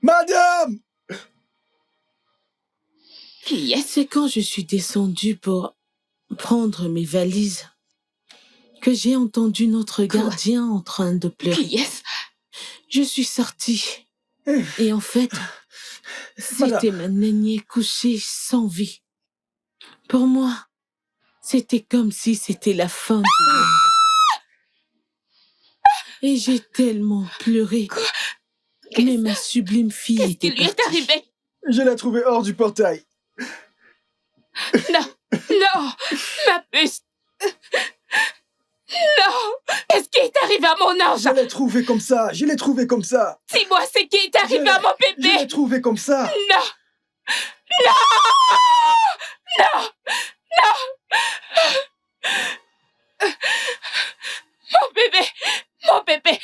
Madame! Qui est-ce? C'est quand je suis descendue pour prendre mes valises que j'ai entendu notre gardien en train de pleurer. Qui est-ce? Je suis sortie. Et en fait, c'était ma nénée couchée sans vie. Pour moi, c'était comme si c'était la fin du monde. Et j'ai tellement pleuré. Mais ma sublime fille Qu'est-ce qui était lui est partie. arrivé? Je l'ai trouvée hors du portail. Non, non, ma puce. Non, qu'est-ce qui est arrivé à mon ange? Je l'ai trouvée comme ça, je l'ai trouvée comme ça. Dis-moi, c'est qui est arrivé à mon Je bébé? l'ai trouvée comme ça. Non, non, non, non. Mon bébé, mon bébé.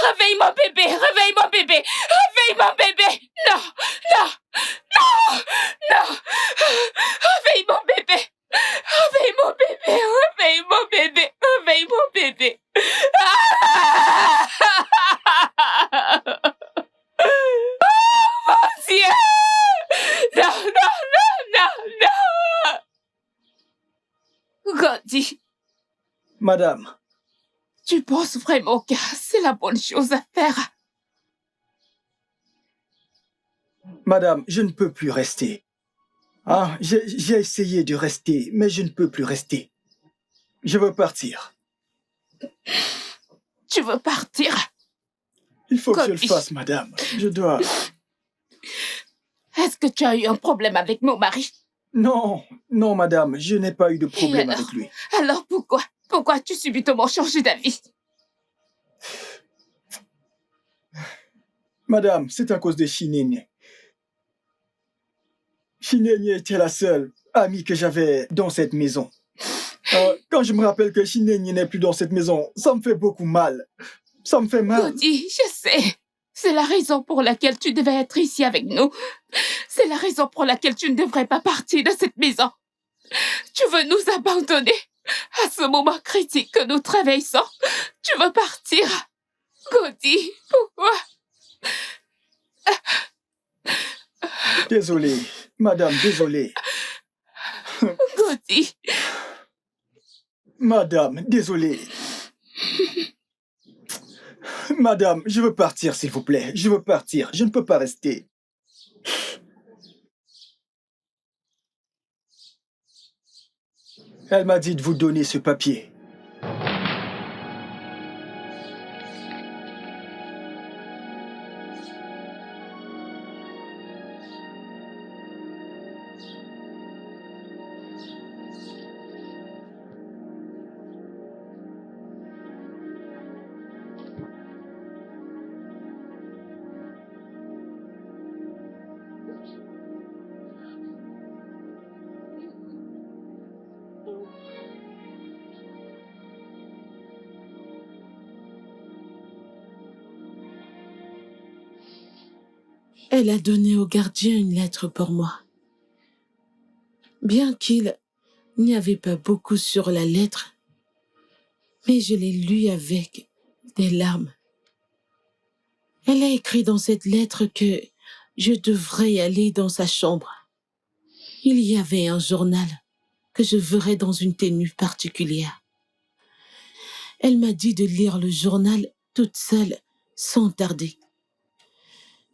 Réveille mon bébé, réveille mon bébé, réveille mon bébé. Non, non, non, non. Réveille mon bébé. Réveille mon bébé, réveille mon bébé, réveille mon bébé. Ah! Oh mon Dieu! Non, non, non, non, non! Goldie, Madame, tu penses vraiment que c'est la bonne chose à faire? madame, je ne peux plus rester. Ah, j'ai essayé de rester, mais je ne peux plus rester. Je veux partir. Tu veux partir? Il faut que je le Goldie. fasse, madame. Je dois... Est-ce que tu as eu un problème avec mon mari? Non, non, madame, je n'ai pas eu de problème Et alors? avec lui. Alors pourquoi? Pourquoi as-tu subitement changé d'avis? Madame, c'est à cause de Chinene. Chinene était la seule amie que j'avais dans cette maison. Quand je me rappelle que Chinene n'est plus dans cette maison, ça me fait beaucoup mal. Ça me fait mal. Goldie, je sais. C'est la raison pour laquelle tu devais être ici avec nous. C'est la raison pour laquelle tu ne devrais pas partir de cette maison. Tu veux nous abandonner. À ce moment critique que nous traversons, tu veux partir. Gaudi, pourquoi? Désolé, madame, désolé. Gaudi. Madame, désolé. Madame, je veux partir, s'il vous plaît. Je veux partir. Je ne peux pas rester. Elle m'a dit de vous donner ce papier. Elle a donné au gardien une lettre pour moi. Bien qu'il n'y avait pas beaucoup sur la lettre, mais je l'ai lue avec des larmes. Elle a écrit dans cette lettre que je devrais aller dans sa chambre. Il y avait un journal que je verrais dans une tenue particulière. Elle m'a dit de lire le journal toute seule, sans tarder.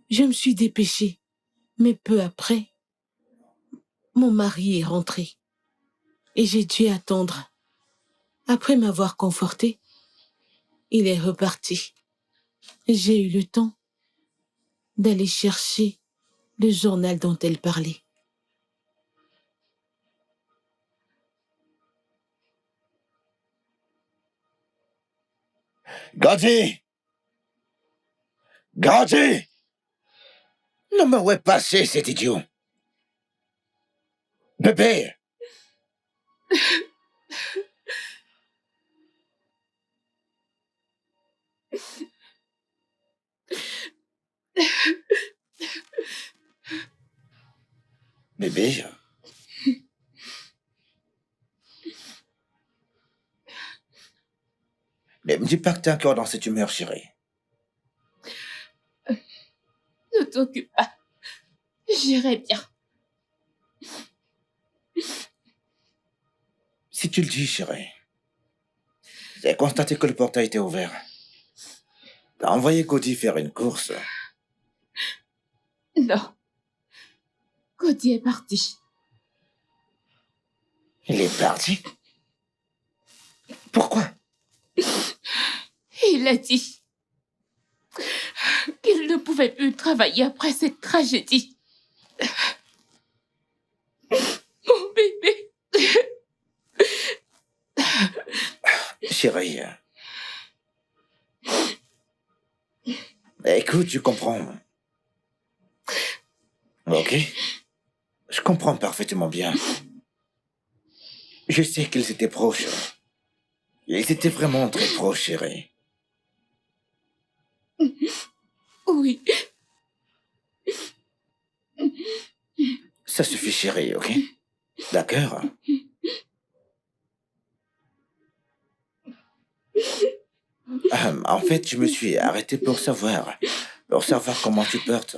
Je me suis dépêchée, mais peu après, mon mari est rentré et j'ai dû attendre. Après m'avoir confortée, il est reparti. J'ai eu le temps d'aller chercher le journal dont elle parlait. Gaudi! Gaudi! Non mais où est passé cet idiot? Bébé! Bébé? Ne me dis pas que t'es encore dans cette humeur, chérie. Ne t'occupe pas. J'irai bien. Si tu le dis, chérie. J'ai constaté que le portail était ouvert. T'as envoyé Cody faire une course. Non. Gaudi est parti. Il est parti? Pourquoi? Il a dit qu'il ne pouvait plus travailler après cette tragédie. Mon bébé. Chérie. Écoute, je comprends. Ok? Je comprends parfaitement bien. Je sais qu'ils étaient proches. Ils étaient vraiment très proches, chérie. Oui. Ça suffit, chérie, ok? D'accord? En fait, je me suis arrêté pour savoir comment tu portes.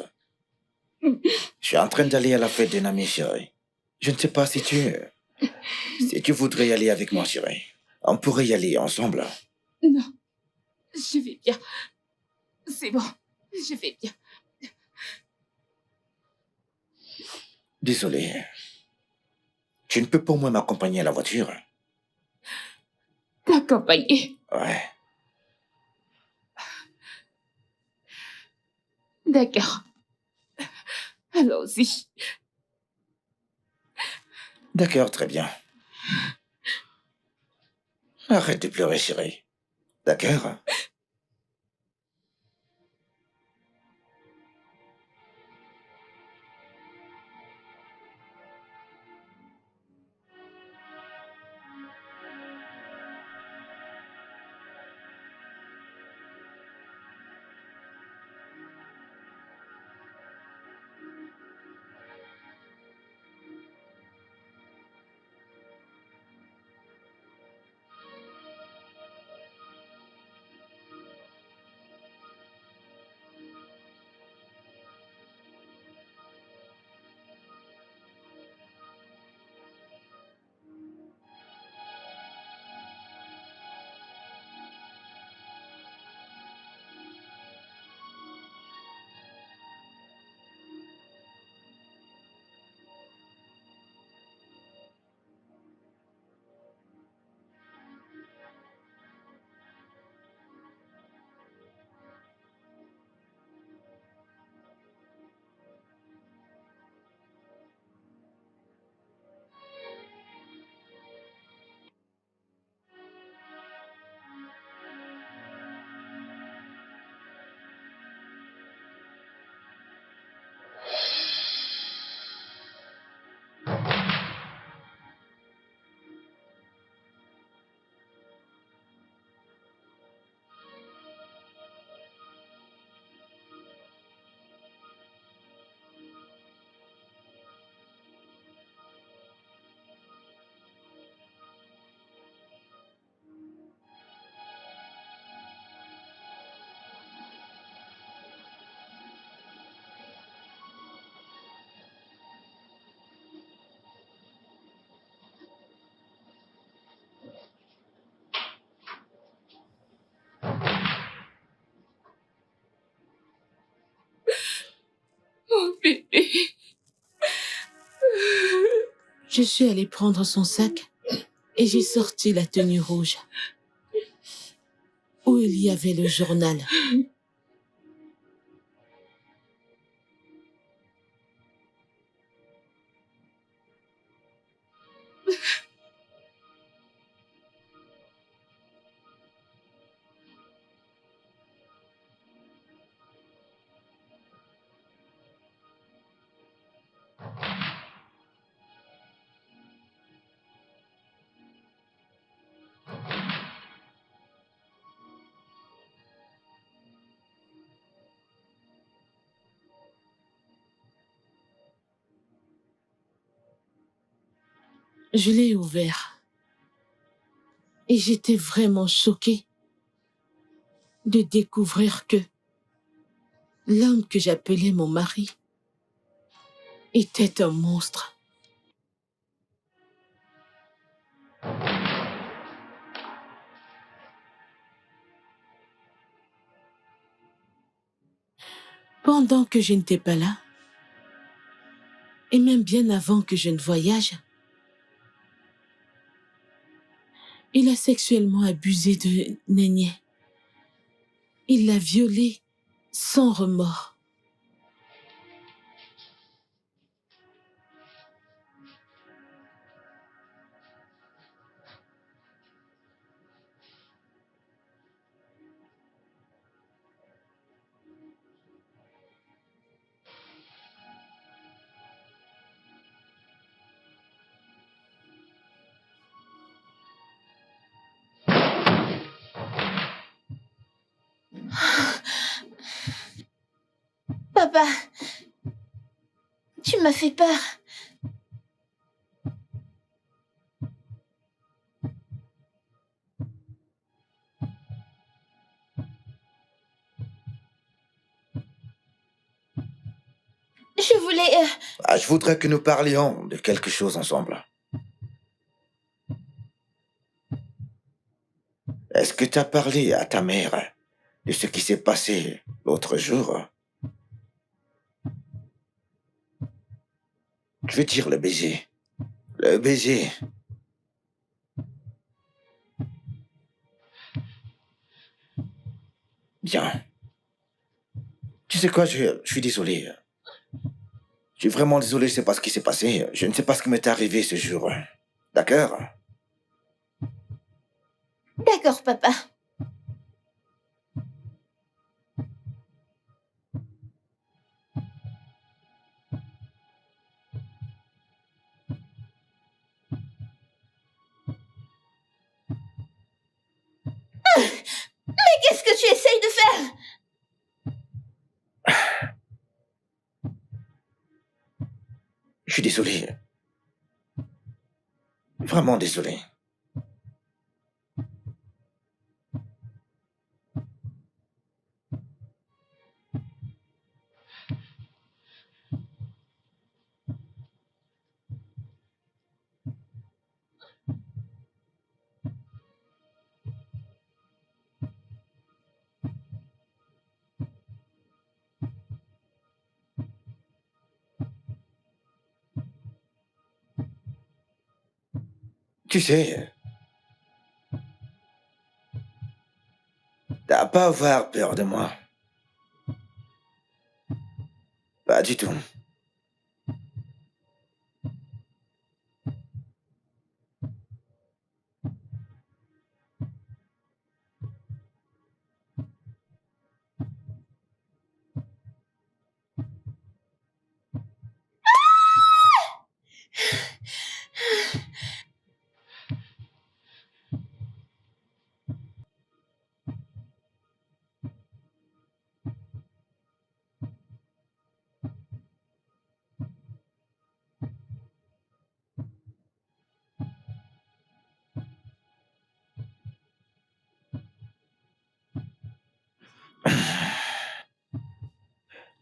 Je suis en train d'aller à la fête d'un ami, chérie. Je ne sais pas si tu voudrais y aller avec moi, chérie. On pourrait y aller ensemble. Non. Je vais bien. C'est bon. Je vais bien. Désolé. Tu ne peux pour moi m'accompagner à la voiture? T'accompagner. Ouais. D'accord. Allons-y. D'accord, très bien. Arrête de pleurer, chérie. D'accord? Mon bébé. Je suis allée prendre son sac et j'ai sorti la tenue rouge où il y avait le journal. Je l'ai ouvert et j'étais vraiment choquée de découvrir que l'homme que j'appelais mon mari était un monstre. Pendant que je n'étais pas là, et même bien avant que je ne voyage, il a sexuellement abusé de Néné. Il l'a violée sans remords. Papa, tu m'as fait peur. Je voulais... Je voudrais que nous parlions de quelque chose ensemble. Est-ce que tu as parlé à ta mère de ce qui s'est passé l'autre jour? Je veux dire le baiser. Le baiser. Bien. Tu sais quoi, je suis désolé. Je suis vraiment désolé, c'est pas ce qui s'est passé. Je ne sais pas ce qui m'est arrivé ce jour. D'accord? D'accord, papa. Mais qu'est-ce que tu essayes de faire? Je suis désolé. Vraiment désolé. Tu sais, t'as pas à avoir peur de moi. Pas du tout.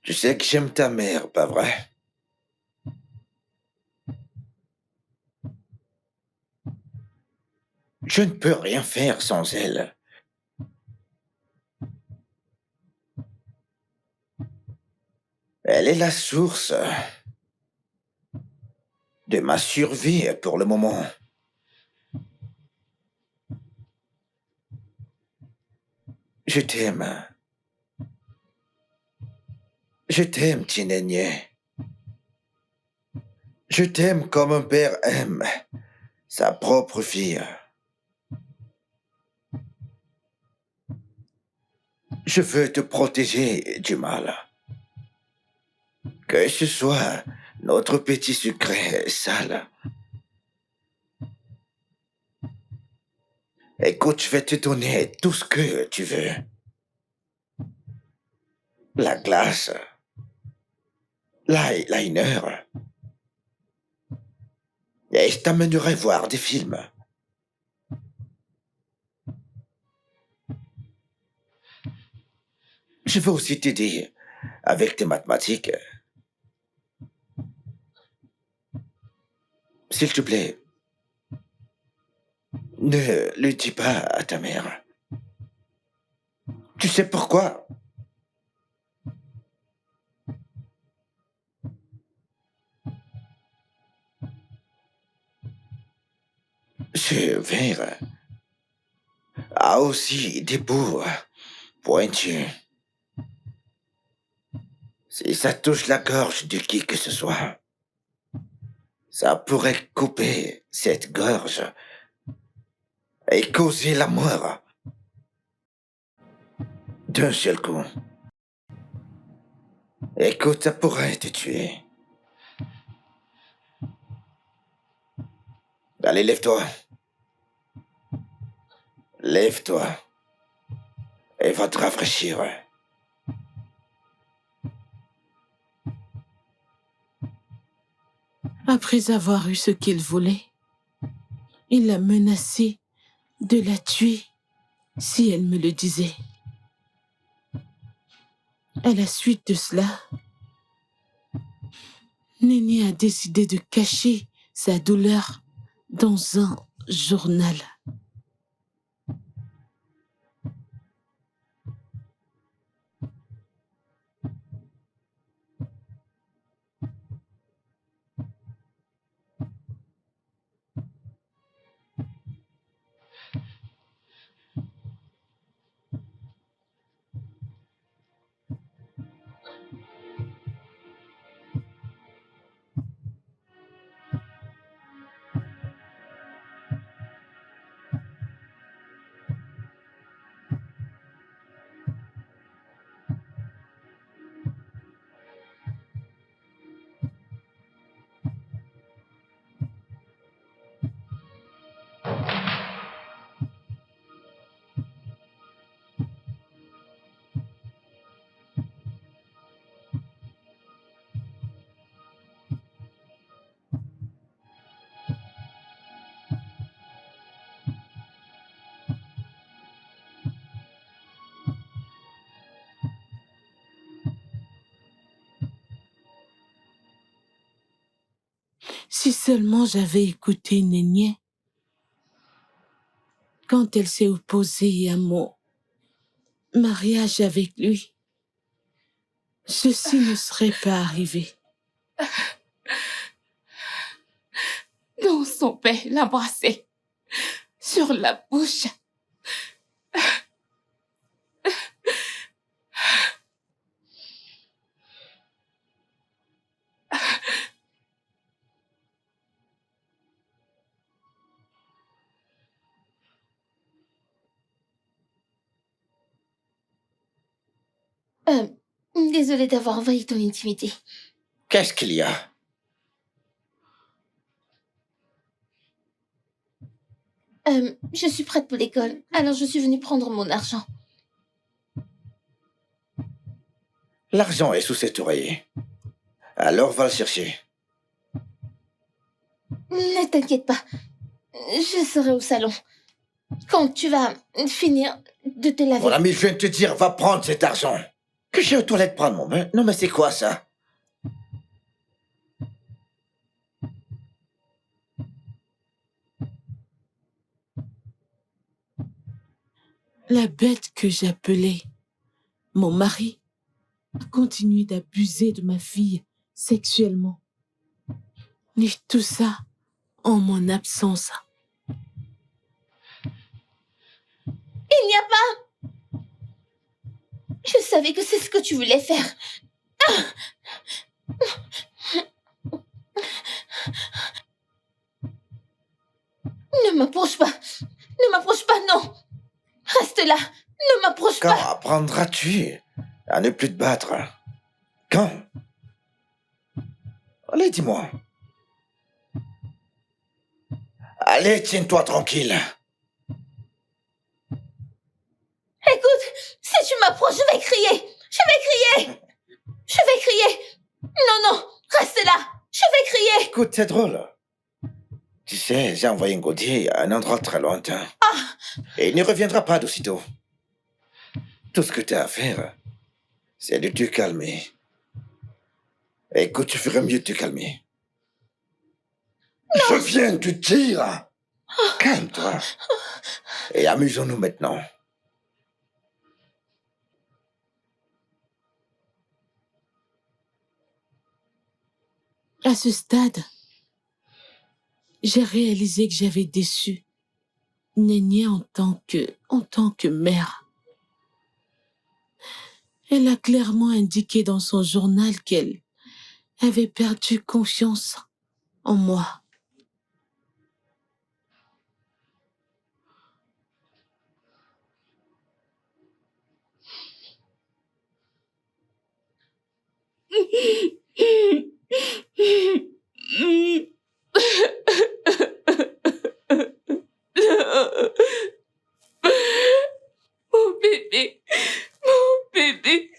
Tu sais que j'aime ta mère, pas vrai? Je ne peux rien faire sans elle. Elle est la source de ma survie pour le moment. Je t'aime. Je t'aime, Tinenye. Je t'aime comme un père aime sa propre fille. Je veux te protéger du mal. Que ce soit notre petit secret sale. Écoute, je vais te donner tout ce que tu veux. La glace, l'eyeliner. Et je t'amènerai voir des films. Je veux aussi t'aider avec tes mathématiques. S'il te plaît, ne le dis pas à ta mère. Tu sais pourquoi? Ce verre a aussi des bouts pointus. Si ça touche la gorge de qui que ce soit, ça pourrait couper cette gorge et causer la mort d'un seul coup. Écoute, ça pourrait te tuer. Allez, lève-toi. Lève-toi et va te rafraîchir. Après avoir eu ce qu'il voulait, il l'a menacée de la tuer si elle me le disait. À la suite de cela, Néné a décidé de cacher sa douleur dans un journal. Si seulement j'avais écouté Néné quand elle s'est opposée à mon mariage avec lui, ceci ne serait pas arrivé. Non, son père l'embrassait sur la bouche. Désolée d'avoir envahi ton intimité. Qu'est-ce qu'il y a? Je suis prête pour l'école, alors je suis venue prendre mon argent. L'argent est sous cet oreiller. Alors va le chercher. Ne t'inquiète pas, je serai au salon. Quand tu vas finir de te laver... Mon ami, je viens de te dire, va prendre cet argent. Que j'ai aux toilettes prendre mon bain? Non mais c'est quoi ça? La bête que j'appelais mon mari a continué d'abuser de ma fille sexuellement. Et tout ça en mon absence. Il n'y a pas... Je savais que c'est ce que tu voulais faire. Ne m'approche pas. Ne m'approche pas, non. Reste là. Ne m'approche Quand pas. apprendras-tu à ne plus te battre? Quand? Allez, dis-moi. Allez, tiens-toi tranquille. Écoute, si tu m'approches, je vais crier. Je vais crier. Je vais crier. Non, non, reste là. Je vais crier. Écoute, c'est drôle. Tu sais, j'ai envoyé un gaudier à un endroit très lointain. Et il ne reviendra pas d'aussitôt. Tout ce que tu as à faire, c'est de te calmer. Écoute, tu ferais mieux de te calmer. Je viens de te dire. Calme-toi. Et amusons-nous maintenant. À ce stade, j'ai réalisé que j'avais déçu Néné en tant que mère. Elle a clairement indiqué dans son journal qu'elle avait perdu confiance en moi. Mon bébé. Mon bébé.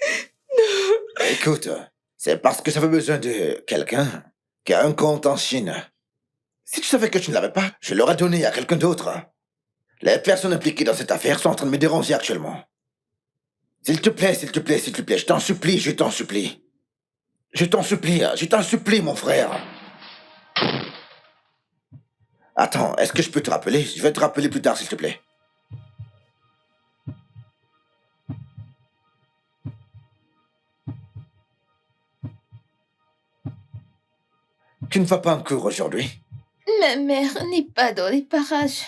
Écoute, c'est parce que j'avais besoin de quelqu'un qui a un compte en Chine. Si tu savais que tu ne l'avais pas, je l'aurais donné à quelqu'un d'autre. Les personnes impliquées dans cette affaire sont en train de me déranger actuellement. S'il te plaît, s'il te plaît, s'il te plaît, je t'en supplie, je t'en supplie. Je t'en supplie, mon frère. Attends, est-ce que je peux te rappeler? Je vais te rappeler plus tard, s'il te plaît. Tu ne vas pas en cours aujourd'hui? Ma mère n'est pas dans les parages.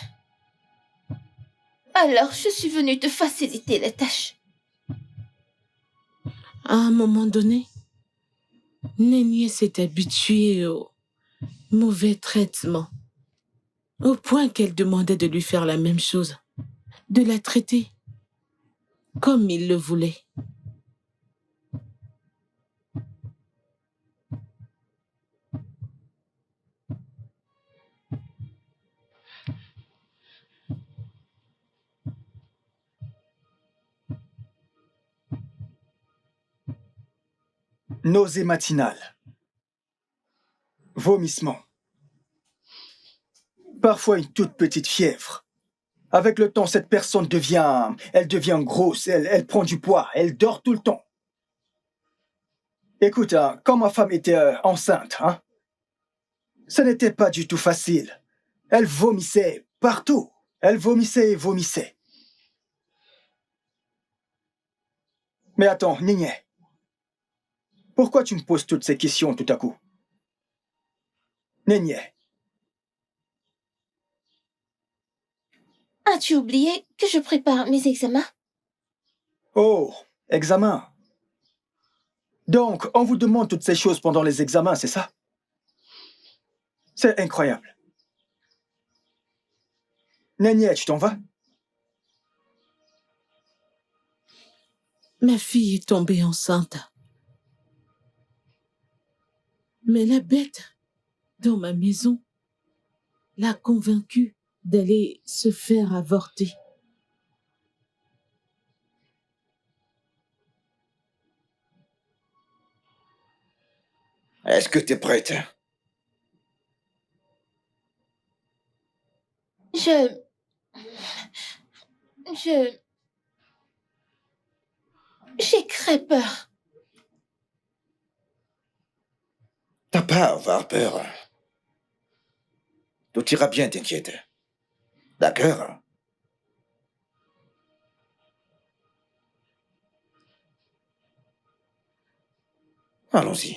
Alors, je suis venue te faciliter la tâche. À un moment donné, Néné s'est habituée au mauvais traitement, au point qu'elle demandait de lui faire la même chose, de la traiter comme il le voulait. Nausée matinale. Vomissement. Parfois une toute petite fièvre. Avec le temps, cette personne devient grosse, elle prend du poids, elle dort tout le temps. Écoute, hein, quand ma femme était enceinte, hein, ce n'était pas du tout facile. Elle vomissait partout. Elle vomissait et vomissait. Mais attends, Néné, pourquoi tu me poses toutes ces questions tout à coup? Néné, As-tu oublié que je prépare mes examens? oh, examen. Donc, on vous demande toutes ces choses pendant les examens, c'est ça? C'est incroyable. Néné, tu t'en vas? Ma fille est tombée enceinte. Mais la bête, dans ma maison, l'a convaincue d'aller se faire avorter. Est-ce que t'es prête? J'ai très peur. T'as pas à avoir peur. Tout ira bien, t'inquiète. D'accord? Allons-y.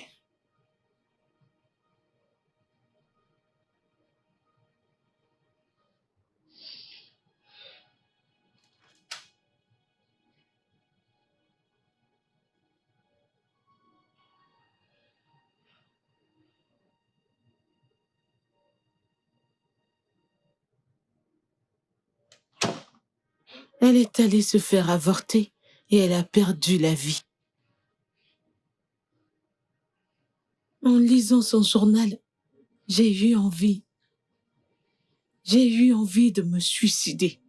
Elle est allée se faire avorter et elle a perdu la vie. En lisant son journal, j'ai eu envie de me suicider.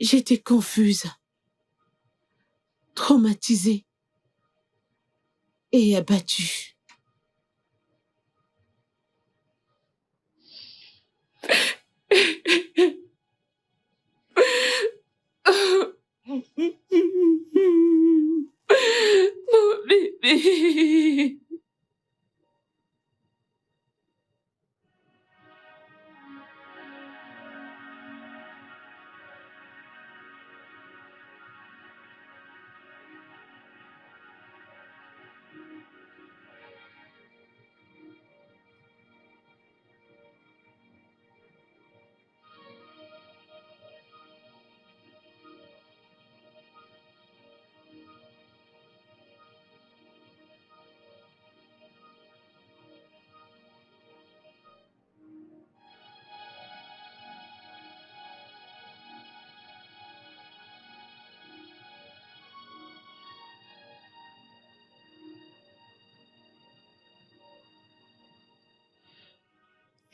J'étais confuse, traumatisée et abattue. Mon bébé.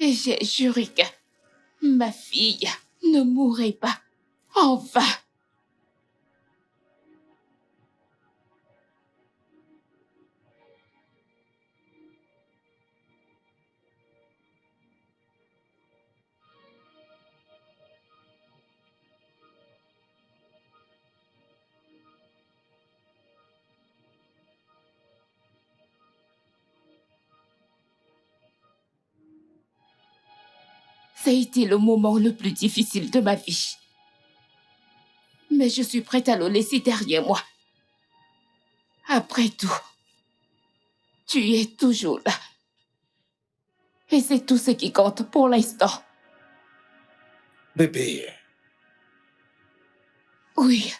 Et j'ai juré que ma fille ne mourrait pas. Enfin. Ça a été le moment le plus difficile de ma vie. Mais je suis prête à le laisser derrière moi. Après tout, tu es toujours là. Et c'est tout ce qui compte pour l'instant. Bébé, Oui,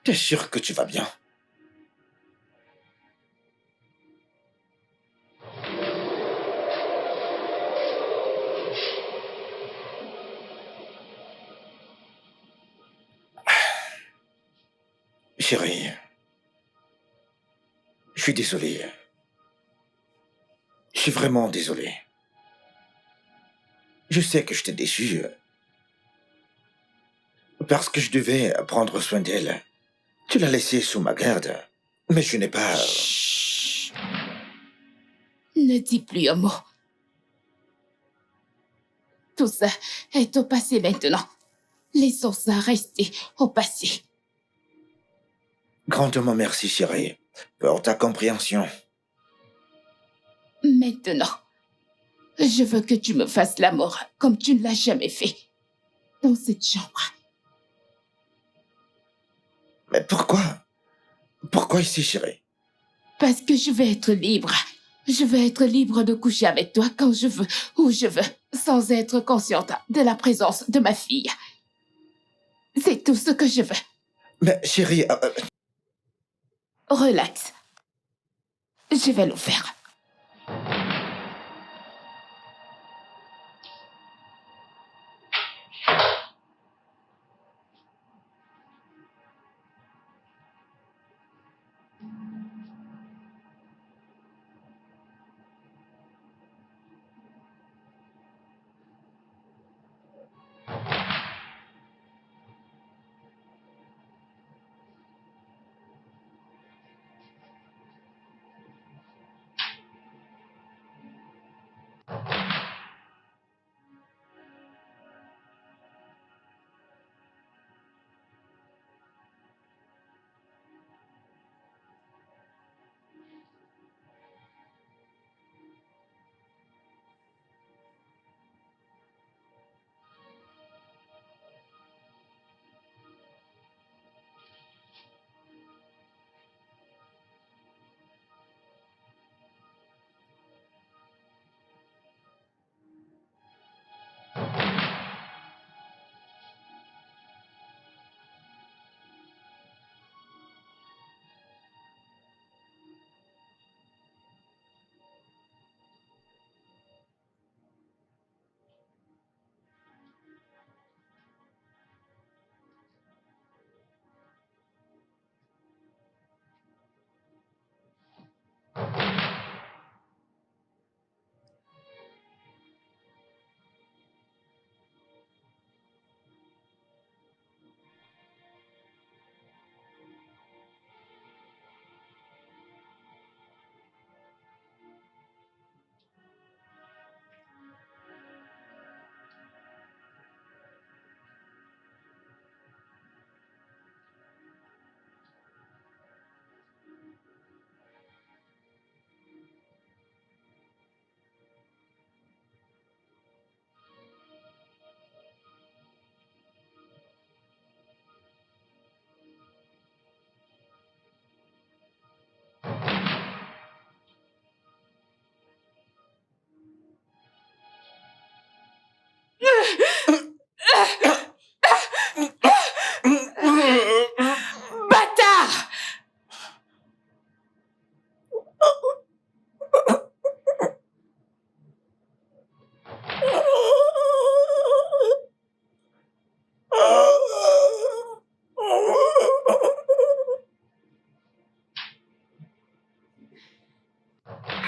t'es sûr que tu vas bien? Chérie, je suis désolé. Je suis vraiment désolé. Je sais que je t'ai déçu. Parce que je devais prendre soin d'elle. Tu l'as laissée sous ma garde. Mais je n'ai pas... chut. Ne dis plus un mot. Tout ça est au passé maintenant. Laissons ça rester au passé. Grandement merci, chérie, pour ta compréhension. Maintenant, je veux que tu me fasses l'amour comme tu ne l'as jamais fait. Dans cette chambre. Mais pourquoi? Pourquoi ici, chérie? Parce que je vais être libre. Je vais être libre de coucher avec toi quand je veux, où je veux, sans être consciente de la présence de ma fille. C'est tout ce que je veux. Mais chérie... Relax. Je vais le faire.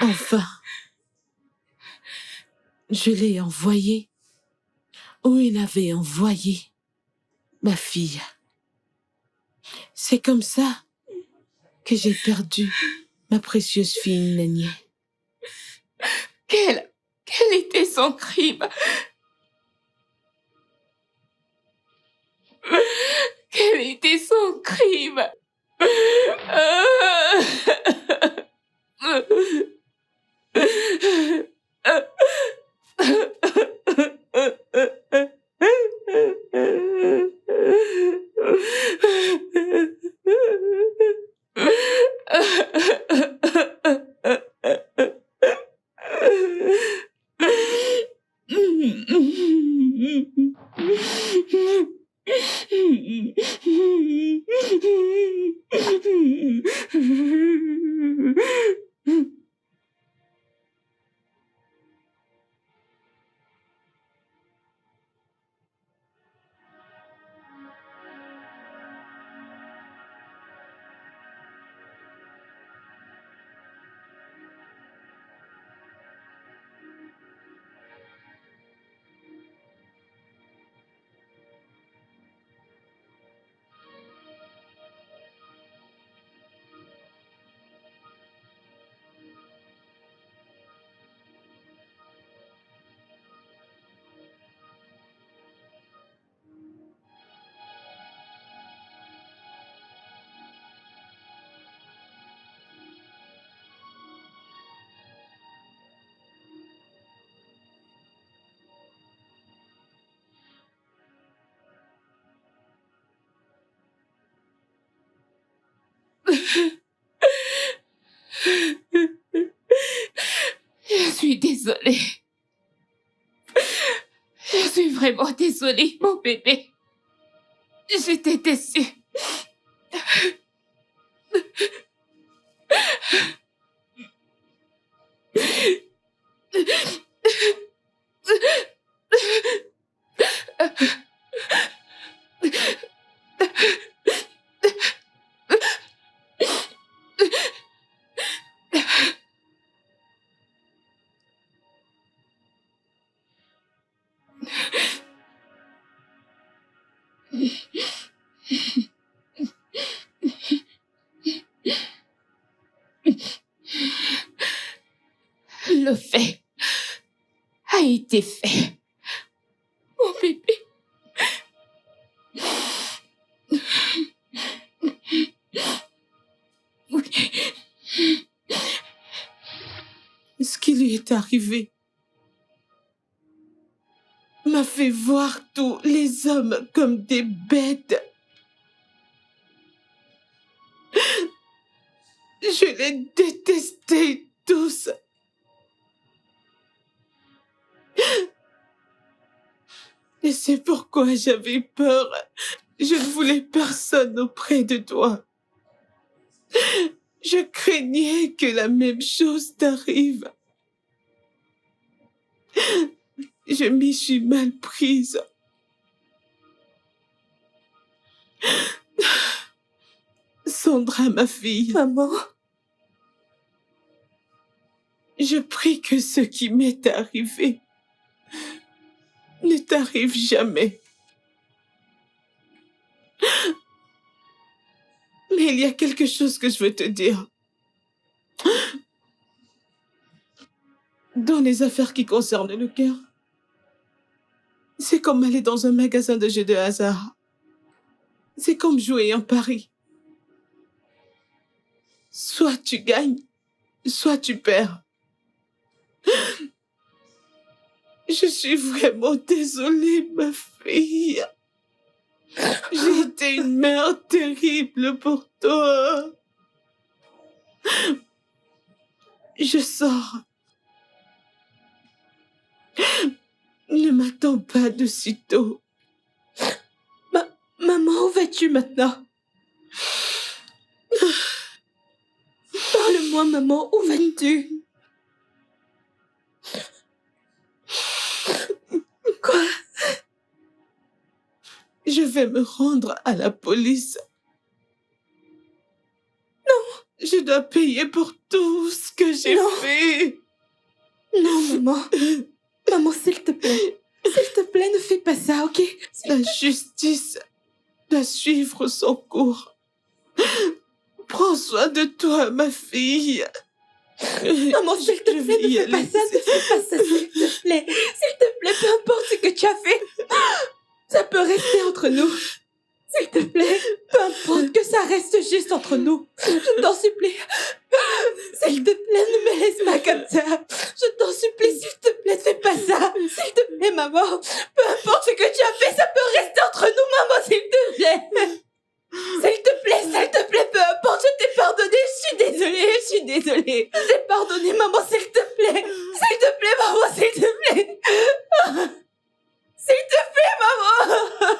Enfin, je l'ai envoyé où il avait envoyé ma fille. C'est comme ça que j'ai perdu ma précieuse fille Nanye. Quel était son crime? Quel était son crime? Je suis désolée. Je suis vraiment désolée, mon bébé. J'étais déçue. Le fait a été fait. Mon bébé. Ce qui lui est arrivé m'a fait voir tous les hommes comme des bêtes. Je les détestais tous. Et c'est pourquoi j'avais peur. Je ne voulais personne auprès de toi. Je craignais que la même chose t'arrive. Je m'y suis mal prise. Sandra, ma fille. Maman. Je prie que ce qui m'est arrivé ne t'arrive jamais. Mais il y a quelque chose que je veux te dire. Dans les affaires qui concernent le cœur, c'est comme aller dans un magasin de jeux de hasard. C'est comme jouer un pari. Soit tu gagnes, soit tu perds. Je suis vraiment désolée, ma fille. J'ai été une mère terrible pour toi. Je sors. Ne m'attends pas de sitôt. Maman, où vas-tu maintenant? Parle-moi, maman, où vas-tu? Quoi? Je vais me rendre à la police. Je dois payer pour tout ce que j'ai fait. Non, maman. Maman, s'il te plaît. S'il te plaît, ne fais pas ça, ok? La justice doit suivre son cours. Prends soin de toi, ma fille. Maman, s'il te plaît, ne fais pas ça, ne fais pas ça, s'il te plaît. S'il te plaît, peu importe ce que tu as fait. Ça peut rester entre nous. S'il te plaît, peu importe que ça reste juste entre nous. Je t'en supplie. S'il te plaît, ne me laisse pas comme ça. Je t'en supplie, s'il te plaît, ne fais pas ça. S'il te plaît, maman. Peu importe ce que tu as fait, ça peut rester entre nous, maman, s'il te plaît. S'il te plaît, peu importe, je t'ai pardonné, je suis désolée. Je t'ai pardonné, maman, s'il te plaît. S'il te plaît, maman, s'il te plaît. S'il te plaît, maman.